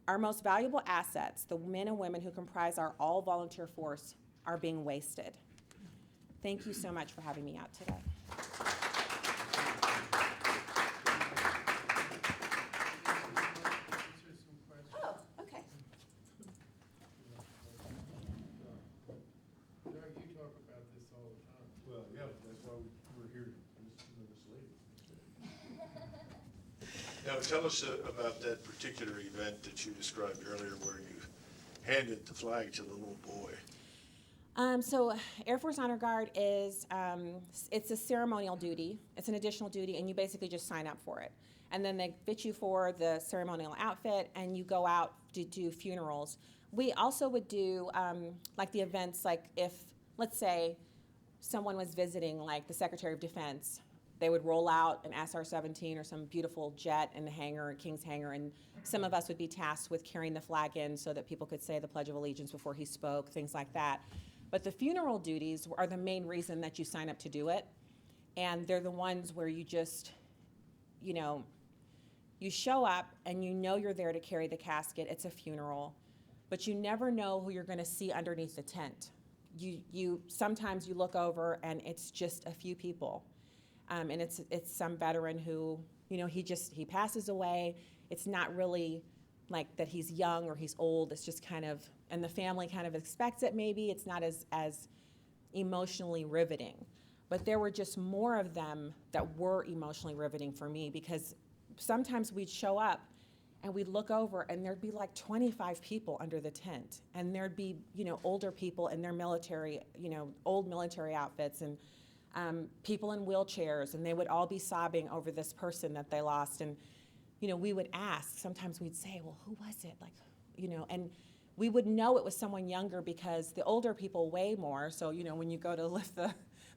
S5: our most valuable assets, the men and women who comprise our all-volunteer force, are being wasted. Thank you so much for having me out today. Oh, okay.
S7: Doug, you talk about this all the time. Well, yeah, that's why we're here, this lady. Now, tell us about that particular event that you described earlier where you handed the flag to the little boy.
S5: So Air Force Honor Guard is, it's a ceremonial duty. It's an additional duty, and you basically just sign up for it. And then they fit you for the ceremonial outfit, and you go out to do funerals. We also would do, like the events, like if, let's say, someone was visiting, like the Secretary of Defense, they would roll out an SR-17 or some beautiful jet in the hangar, King's hangar, and some of us would be tasked with carrying the flag in so that people could say the Pledge of Allegiance before he spoke, things like that. But the funeral duties are the main reason that you sign up to do it. And they're the ones where you just, you show up and you're there to carry the casket. It's a funeral. But you never know who you're going to see underneath the tent. Sometimes you look over and it's just a few people. And it's some veteran who, he passes away. It's not really like that he's young or he's old. It's just kind of, and the family kind of expects it maybe. It's not as emotionally riveting. But there were just more of them that were emotionally riveting for me, because sometimes we'd show up and we'd look over and there'd be like 25 people under the tent. And there'd be, older people in their military, old military outfits, and people in wheelchairs, and they would all be sobbing over this person that they lost. And, we would ask, sometimes we'd say, well, who was it? Like, and we would know it was someone younger because the older people weigh more. So, when you go to lift the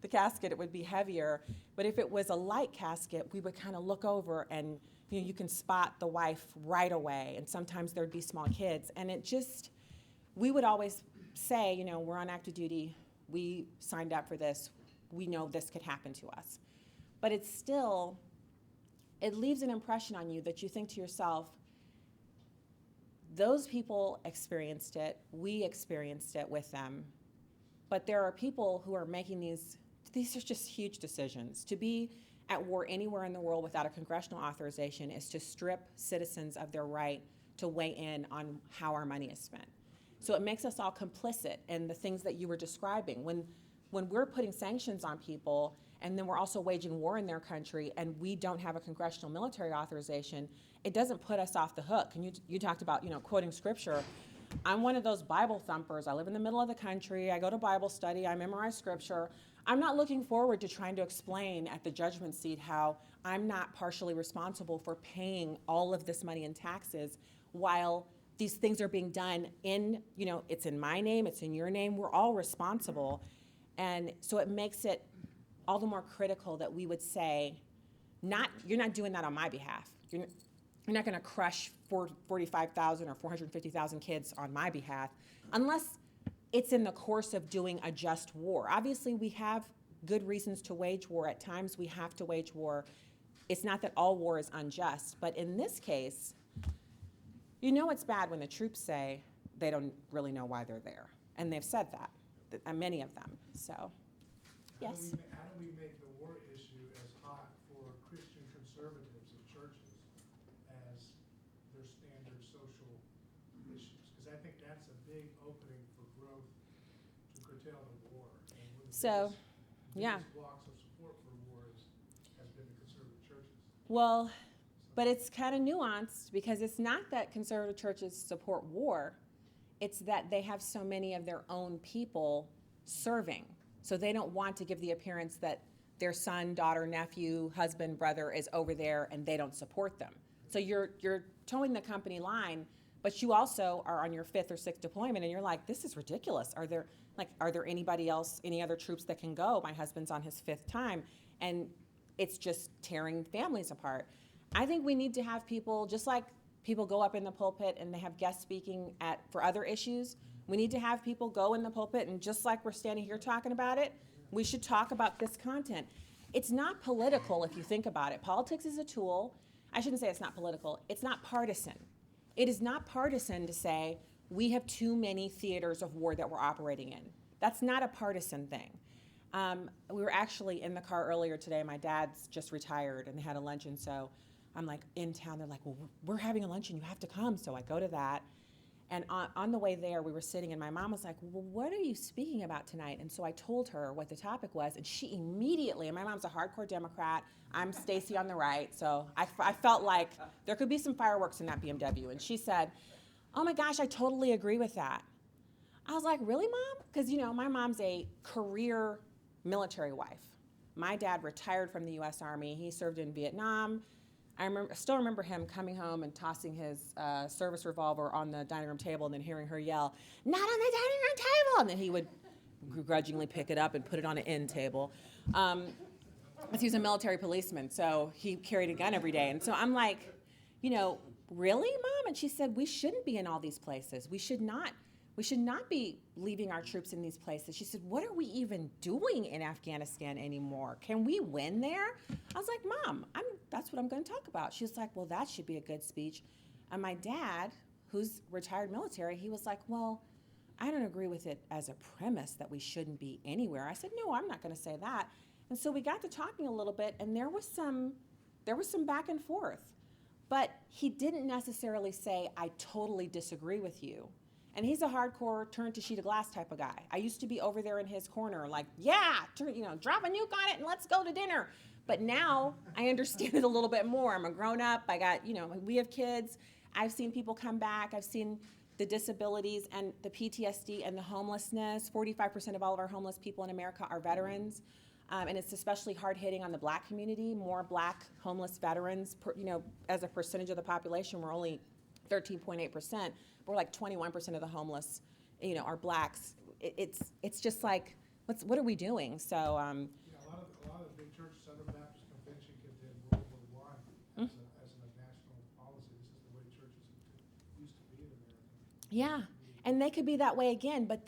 S5: casket, it would be heavier. But if it was a light casket, we would kind of look over and, you can spot the wife right away. And sometimes there'd be small kids. And we would always say, we're on active duty. We signed up for this. We know this could happen to us. But it leaves an impression on you that you think to yourself, those people experienced it, we experienced it with them, but there are people who are making these are just huge decisions. To be at war anywhere in the world without a congressional authorization is to strip citizens of their right to weigh in on how our money is spent. So it makes us all complicit in the things that you were describing. When we're putting sanctions on people, and then we're also waging war in their country, and we don't have a congressional military authorization, it doesn't put us off the hook. And you talked about, quoting scripture. I'm one of those Bible thumpers. I live in the middle of the country. I go to Bible study. I memorize scripture. I'm not looking forward to trying to explain at the judgment seat how I'm not partially responsible for paying all of this money in taxes while these things are being done in, it's in my name, it's in your name. We're all responsible. And so it makes it all the more critical that we would say, you're not doing that on my behalf. You're not going to crush 45,000 or 450,000 kids on my behalf unless it's in the course of doing a just war. Obviously, we have good reasons to wage war. At times, we have to wage war. It's not that all war is unjust. But in this case, it's bad when the troops say,
S6: they don't really know why they're there. And they've said that, many of them, so, yes.
S8: How do we make the war issue as hot for Christian conservatives in churches as their standard social issues? Because I think that's a big opening for growth to curtail the war. And one of the
S6: So, yeah.
S8: biggest blocks of support for war has been the conservative churches.
S6: Well, but it's kind of nuanced because it's not that conservative churches support war, it's that they have so many of their own people serving. So they don't want to give the appearance that their son, daughter, nephew, husband, brother is over there and they don't support them. So you're towing the company line, but you also are on your 5th or 6th deployment and you're like, this is ridiculous. Are there anybody else, any other troops that can go? My husband's on his 5th time. And it's just tearing families apart. I think we need to have people, just like people go up in the pulpit and they have guest speaking for other issues, we need to have people go in the pulpit and just like we're standing here talking about it, we should talk about this content. It's not political if you think about it. Politics is a tool. I shouldn't say it's not political. It's not partisan. It is not partisan to say we have too many theaters of war that we're operating in. That's not a partisan thing. We were actually in the car earlier today. My dad's just retired and they had a luncheon, so I'm like in town. They're like, well, we're having a luncheon. You have to come. So I go to that. And on the way there, we were sitting and my mom was like, well, what are you speaking about tonight? And so I told her what the topic was and she immediately, and my mom's a hardcore Democrat. I'm Stacy on the right. So I felt like there could be some fireworks in that BMW. And she said, oh my gosh, I totally agree with that. I was like, really, Mom? Because, my mom's a career military wife. My dad retired from the U.S. Army. He served in Vietnam. I still remember him coming home and tossing his service revolver on the dining room table and then hearing her yell, not on the dining room table! And then he would begrudgingly pick it up and put it on an end table. He was a military policeman, so he carried a gun every day. And so I'm like, really, Mom? And she said, we shouldn't be in all these places. We should not be leaving our troops in these places. She said, what are we even doing in Afghanistan anymore? Can we win there? I was like, Mom, that's what I'm going to talk about. She was like, well, that should be a good speech. And my dad, who's retired military, he was like, well, I don't agree with it as a premise that we shouldn't be anywhere. I said, no, I'm not going to say that. And so we got to talking a little bit, and there was some back and forth. But he didn't necessarily say, I totally disagree with you. And he's a hardcore turn to sheet of glass type of guy. I used to be over there in his corner like, yeah, drop a nuke on it and let's go to dinner. But now I understand it a little bit more. I'm a grown up. I got, we have kids. I've seen people come back. I've seen the disabilities and the PTSD and the homelessness. 45% of all of our homeless people in America are veterans. And it's especially hard hitting on the Black community. More Black homeless veterans, as a percentage of the population, we're only 13.8%. We're like 21% of the homeless, are Blacks. It's just like, what are we doing? So,
S8: A lot of the big churches, Southern Baptist Convention condemned World War I as a national policy. This is the way churches used to be in America.
S6: yeah, and they could be that way again, but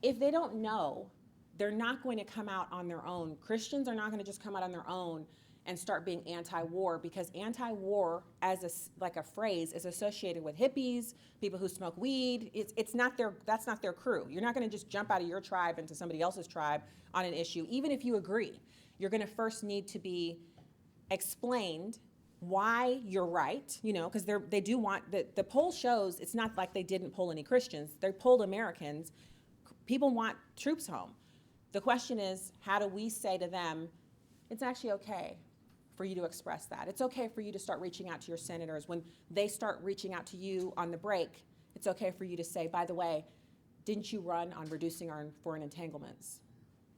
S6: if they don't know, they're not going to come out on their own. Christians are not going to just come out on their own and start being anti-war, because anti-war as a phrase is associated with hippies, people who smoke weed. That's not their crew. You're not going to just jump out of your tribe into somebody else's tribe on an issue, even if you agree. You're going to first need to be explained why you're right, because they do want, the poll shows it's not like they didn't poll any Christians. They polled Americans. People want troops home. The question is, how do we say to them, it's actually okay for you to express that. It's okay for you to start reaching out to your senators. When they start reaching out to you on the break, it's okay for you to say, by the way, didn't you run on reducing our foreign entanglements?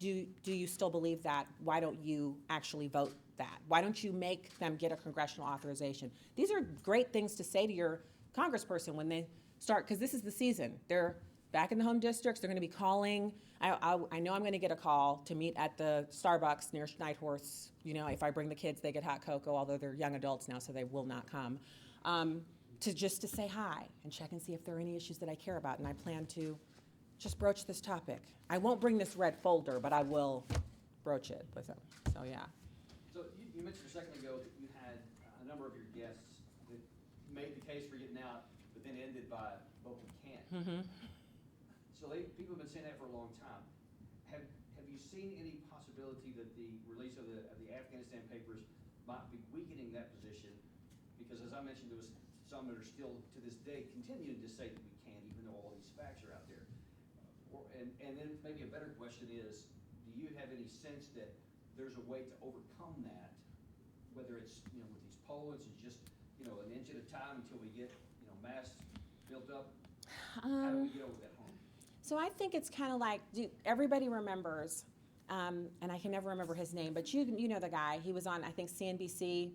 S6: Do you still believe that? Why don't you actually vote that? Why don't you make them get a congressional authorization? These are great things to say to your congressperson when they start, because this is the season. They're back in the home districts. They're going to be calling. I know I'm going to get a call to meet at the Starbucks near Nighthorse. If I bring the kids, they get hot cocoa, although they're young adults now, so they will not come. To say hi and check and see if there are any issues that I care about, and I plan to just broach this topic. I won't bring this red folder, but I will broach it with them. So yeah.
S2: So you mentioned a second ago that you had a number of your guests that made the case for getting out, but then ended by but we can't.
S6: Mm-hmm.
S2: So people have been saying that for a long time. Have you seen any possibility that the release of the Afghanistan papers might be weakening that position? Because as I mentioned, there was some that are still to this day continuing to say that we can't, even though all these facts are out there. And then maybe a better question is, do you have any sense that there's a way to overcome that? Whether it's, with these pollets, it's just, an inch at a time until we get, mass built up. How do we get over that hump?
S6: So I think it's kind of like, everybody remembers, and I can never remember his name, but you know the guy. He was on, I think, CNBC,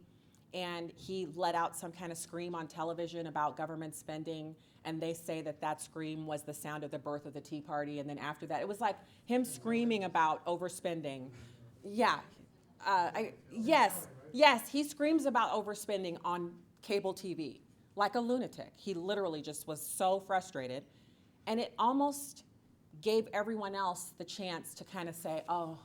S6: and he let out some kind of scream on television about government spending, and they say that scream was the sound of the birth of the Tea Party, and then after that, it was like him screaming about overspending. Yeah. Yes, he screams about overspending on cable TV, like a lunatic. He literally just was so frustrated. And it almost gave everyone else the chance to kind of say, oh,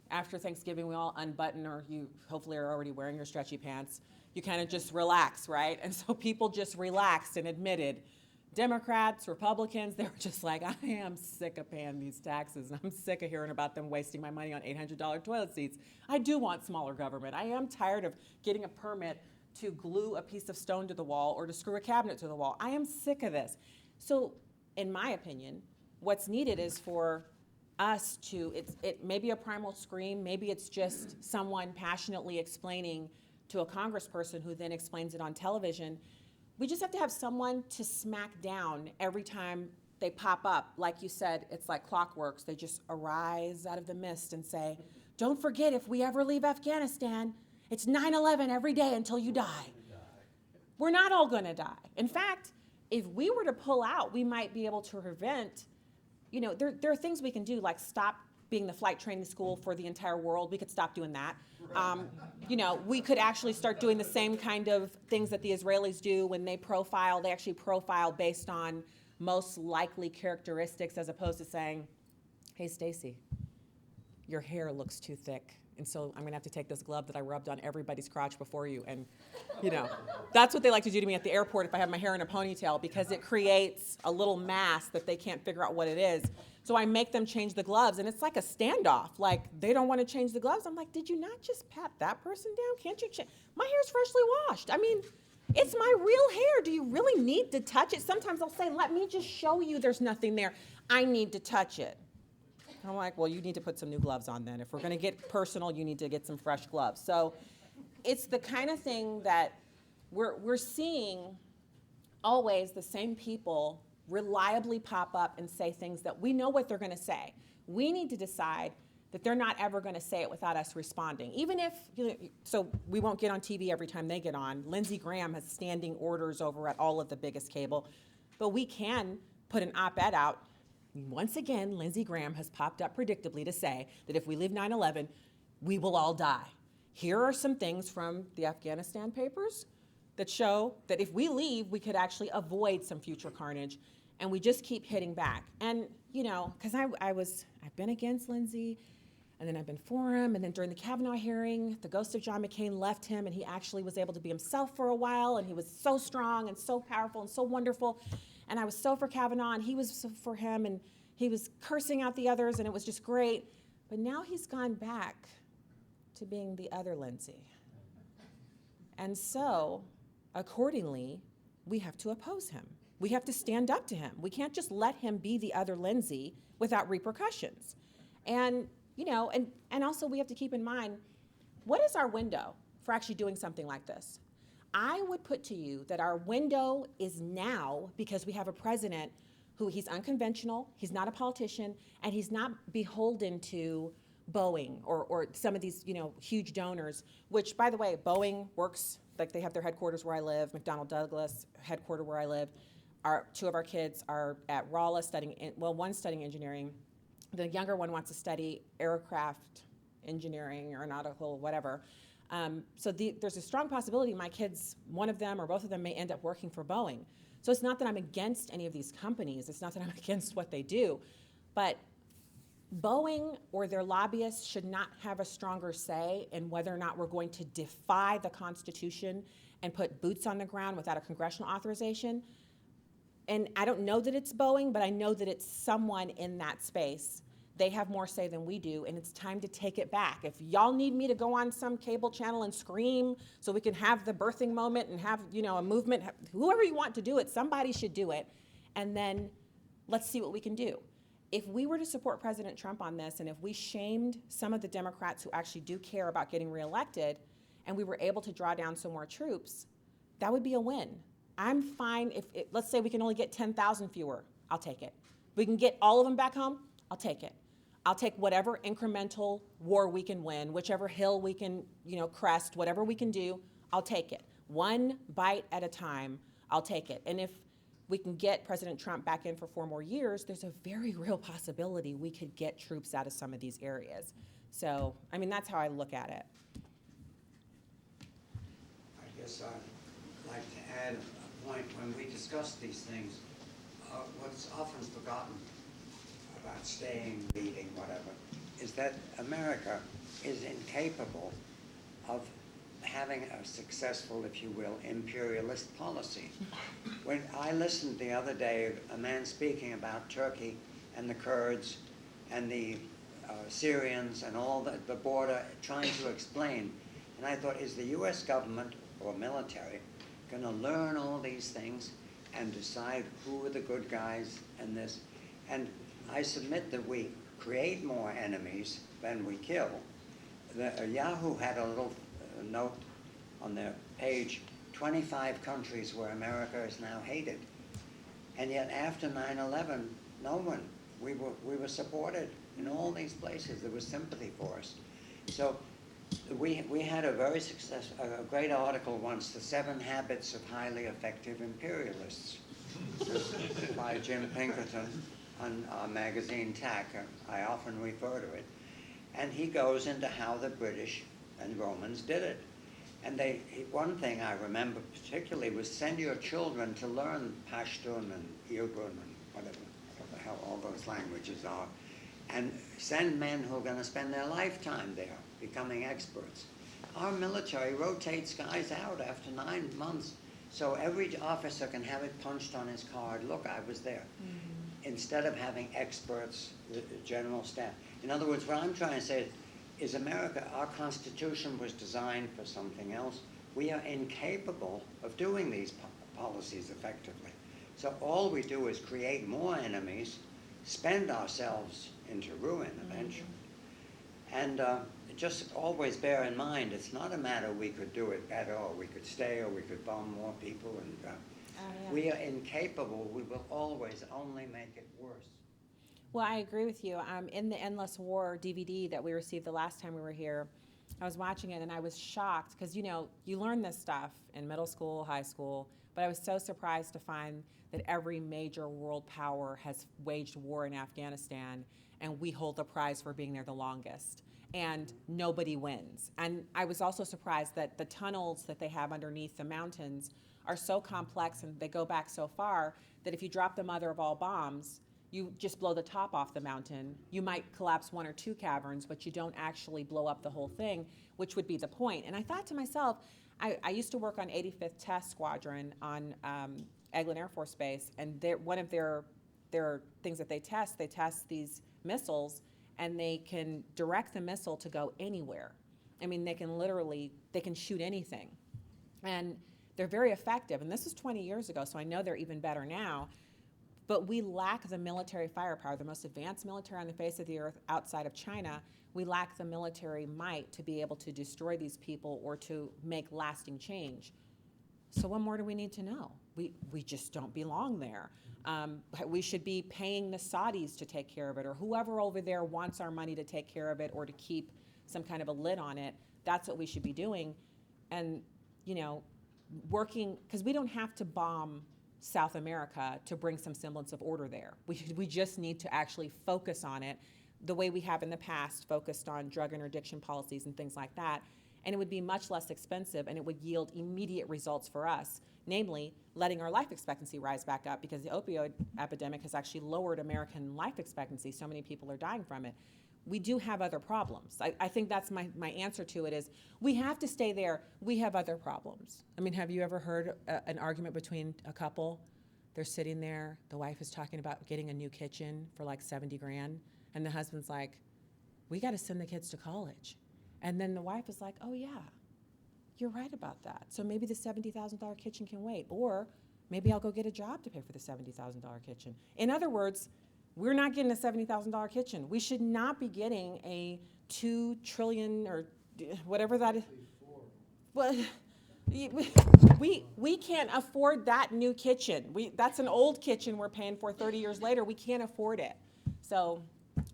S6: after Thanksgiving, we all unbutton, or you hopefully are already wearing your stretchy pants. You kind of just relax, right? And so people just relaxed and admitted, Democrats, Republicans, they were just like, I am sick of paying these taxes, and I'm sick of hearing about them wasting my money on $800 toilet seats. I do want smaller government. I am tired of getting a permit to glue a piece of stone to the wall or to screw a cabinet to the wall. I am sick of this. So, in my opinion, what's needed is for us to, it may be a primal scream, maybe it's just someone passionately explaining to a congressperson who then explains it on television. We just have to have someone to smack down every time they pop up. Like you said, it's like clockworks. They just arise out of the mist and say, don't forget, if we ever leave Afghanistan, it's 9/11 every day until you die. We're not all going to die. In fact, if we were to pull out, we might be able to prevent, there are things we can do, like stop being the flight training school for the entire world. We could stop doing that. We could actually start doing the same kind of things that the Israelis do when they profile. They actually profile based on most likely characteristics, as opposed to saying, hey, Stacy, your hair looks too thick, and so I'm going to have to take this glove that I rubbed on everybody's crotch before you. And, that's what they like to do to me at the airport if I have my hair in a ponytail, because it creates a little mass that they can't figure out what it is. So I make them change the gloves, and it's like a standoff. Like, they don't want to change the gloves. I'm like, did you not just pat that person down? Can't you change? My hair's freshly washed. I mean, it's my real hair. Do you really need to touch it? Sometimes they'll say, let me just show you there's nothing there. I need to touch it. I'm like, well, you need to put some new gloves on then. If we're going to get personal, you need to get some fresh gloves. So it's the kind of thing that we're seeing always the same people reliably pop up and say things that we know what they're going to say. We need to decide that they're not ever going to say it without us responding. Even if, so we won't get on TV every time they get on. Lindsey Graham has standing orders over at all of the biggest cable. But we can put an op-ed out. Once again, Lindsey Graham has popped up predictably to say that if we leave 9/11, we will all die. Here are some things from the Afghanistan papers that show that if we leave, we could actually avoid some future carnage. And we just keep hitting back. And, because I've been against Lindsey, and then I've been for him, and then during the Kavanaugh hearing, the ghost of John McCain left him, and he actually was able to be himself for a while, and he was so strong and so powerful and so wonderful. And I was so for Kavanaugh, and he was so for him, and he was cursing out the others, and it was just great. But now he's gone back to being the other Lindsey. And so, accordingly, we have to oppose him. We have to stand up to him. We can't just let him be the other Lindsey without repercussions. And, and also we have to keep in mind, what is our window for actually doing something like this? I would put to you that our window is now, because we have a president who he's unconventional, he's not a politician, and he's not beholden to Boeing or some of these, huge donors, which, by the way, Boeing works, like they have their headquarters where I live, McDonnell Douglas, headquarter where I live. Two of our kids are at Rolla studying, one's studying engineering. The younger one wants to study aircraft engineering, aeronautical, whatever. So there's a strong possibility my kids, one of them or both of them, may end up working for Boeing. So it's not that I'm against any of these companies. It's not that I'm against what they do. But Boeing or their lobbyists should not have a stronger say in whether or not we're going to defy the Constitution and put boots on the ground without a congressional authorization.
S5: And I don't know that it's Boeing, but I know that it's someone in that space. They have more say than we do, and it's time to take it back. If y'all need me to go on some cable channel and scream so we can have the birthing moment and have, a movement, whoever you want to do it, somebody should do it. And then let's see what we can do. If we were to support President Trump on this, and if we shamed some of the Democrats who actually do care about getting reelected, and we were able to draw down some more troops, that would be a win. I'm fine if, let's say we can only get 10,000 fewer, I'll take it. We can get all of them back home, I'll take it. I'll take whatever incremental war we can win, whichever hill we can, crest, whatever we can do, I'll take it. One bite at a time, I'll take it. And if we can get President Trump back in for 4 more years, there's a very real possibility we could get troops out of some of these areas. So, that's how I look at it.
S3: I guess I'd like to add a point. When we discuss these things, what's often forgotten about staying, leading, whatever, is that America is incapable of having a successful, if you will, imperialist policy. When I listened the other day, a man speaking about Turkey and the Kurds and the Syrians and all the border, trying to explain, and I thought, is the U.S. government or military going to learn all these things and decide who are the good guys and this? And I submit that we create more enemies than we kill. Yahoo had a little note on their page, 25 countries where America is now hated. And yet after 9/11, no one, we were supported in all these places. There was sympathy for us. So we had a very a great article once, The 7 Habits of Highly Effective Imperialists, by Jim Pinkerton on our magazine Tack. I often refer to it. And he goes into how the British and Romans did it. And one thing I remember particularly was send your children to learn Pashtun and Irgun and whatever the hell all those languages are, and send men who are going to spend their lifetime there, becoming experts. Our military rotates guys out after 9 months, so every officer can have it punched on his card, look, I was there, instead of having experts, the general staff. In other words, what I'm trying to say is America, our Constitution was designed for something else. We are incapable of doing these policies effectively. So all we do is create more enemies, spend ourselves into ruin eventually. And just always bear in mind, it's not a matter we could do it better, or we could stay, or we could bomb more people. And we are incapable. We will always only make it worse.
S5: Well, I agree with you. In the Endless War DVD that we received the last time we were here, I was watching it and I was shocked because, you learn this stuff in middle school, high school, but I was so surprised to find that every major world power has waged war in Afghanistan, and we hold the prize for being there the longest. And nobody wins. And I was also surprised that the tunnels that they have underneath the mountains are so complex and they go back so far that if you drop the mother of all bombs, you just blow the top off the mountain. You might collapse 1 or 2 caverns, but you don't actually blow up the whole thing, which would be the point. And I thought to myself, I used to work on 85th Test Squadron on Eglin Air Force Base, and one of their things that they test these missiles, and they can direct the missile to go anywhere. They can shoot anything. And they're very effective, and this is 20 years ago, so I know they're even better now. But we lack the military firepower, the most advanced military on the face of the earth outside of China. We lack the military might to be able to destroy these people or to make lasting change. So what more do we need to know? We just don't belong there. We should be paying the Saudis to take care of it, or whoever over there wants our money to take care of it or to keep some kind of a lid on it. That's what we should be doing. And, working, because we don't have to bomb South America to bring some semblance of order there. We just need to actually focus on it the way we have in the past, focused on drug interdiction policies and things like that. And it would be much less expensive, and it would yield immediate results for us, namely letting our life expectancy rise back up, because the opioid epidemic has actually lowered American life expectancy. So many people are dying from it. We do have other problems. I think that's my answer to it is we have to stay there. We have other problems. Have you ever heard an argument between a couple
S6: They're sitting there. The wife is talking about getting a new kitchen for like 70 grand. And the husband's like, we got to send the kids to college. And then the wife is like, oh, yeah, you're right about that. So maybe the $70,000 kitchen can wait. Or maybe I'll go get a job to pay for the $70,000 kitchen. In other words, we're not getting a $70,000 kitchen. We should not be getting a $2 trillion or whatever that is. Well, we can't afford that new kitchen. That's an old kitchen we're paying for 30 years later. We can't afford it. So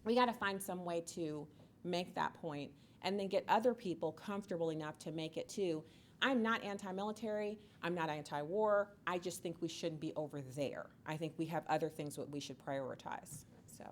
S6: we got to find some way to make that point and then get other people comfortable enough to make it too. I'm not anti-military. I'm not anti-war. I just think we shouldn't be over there. I think we have other things that we should prioritize. So.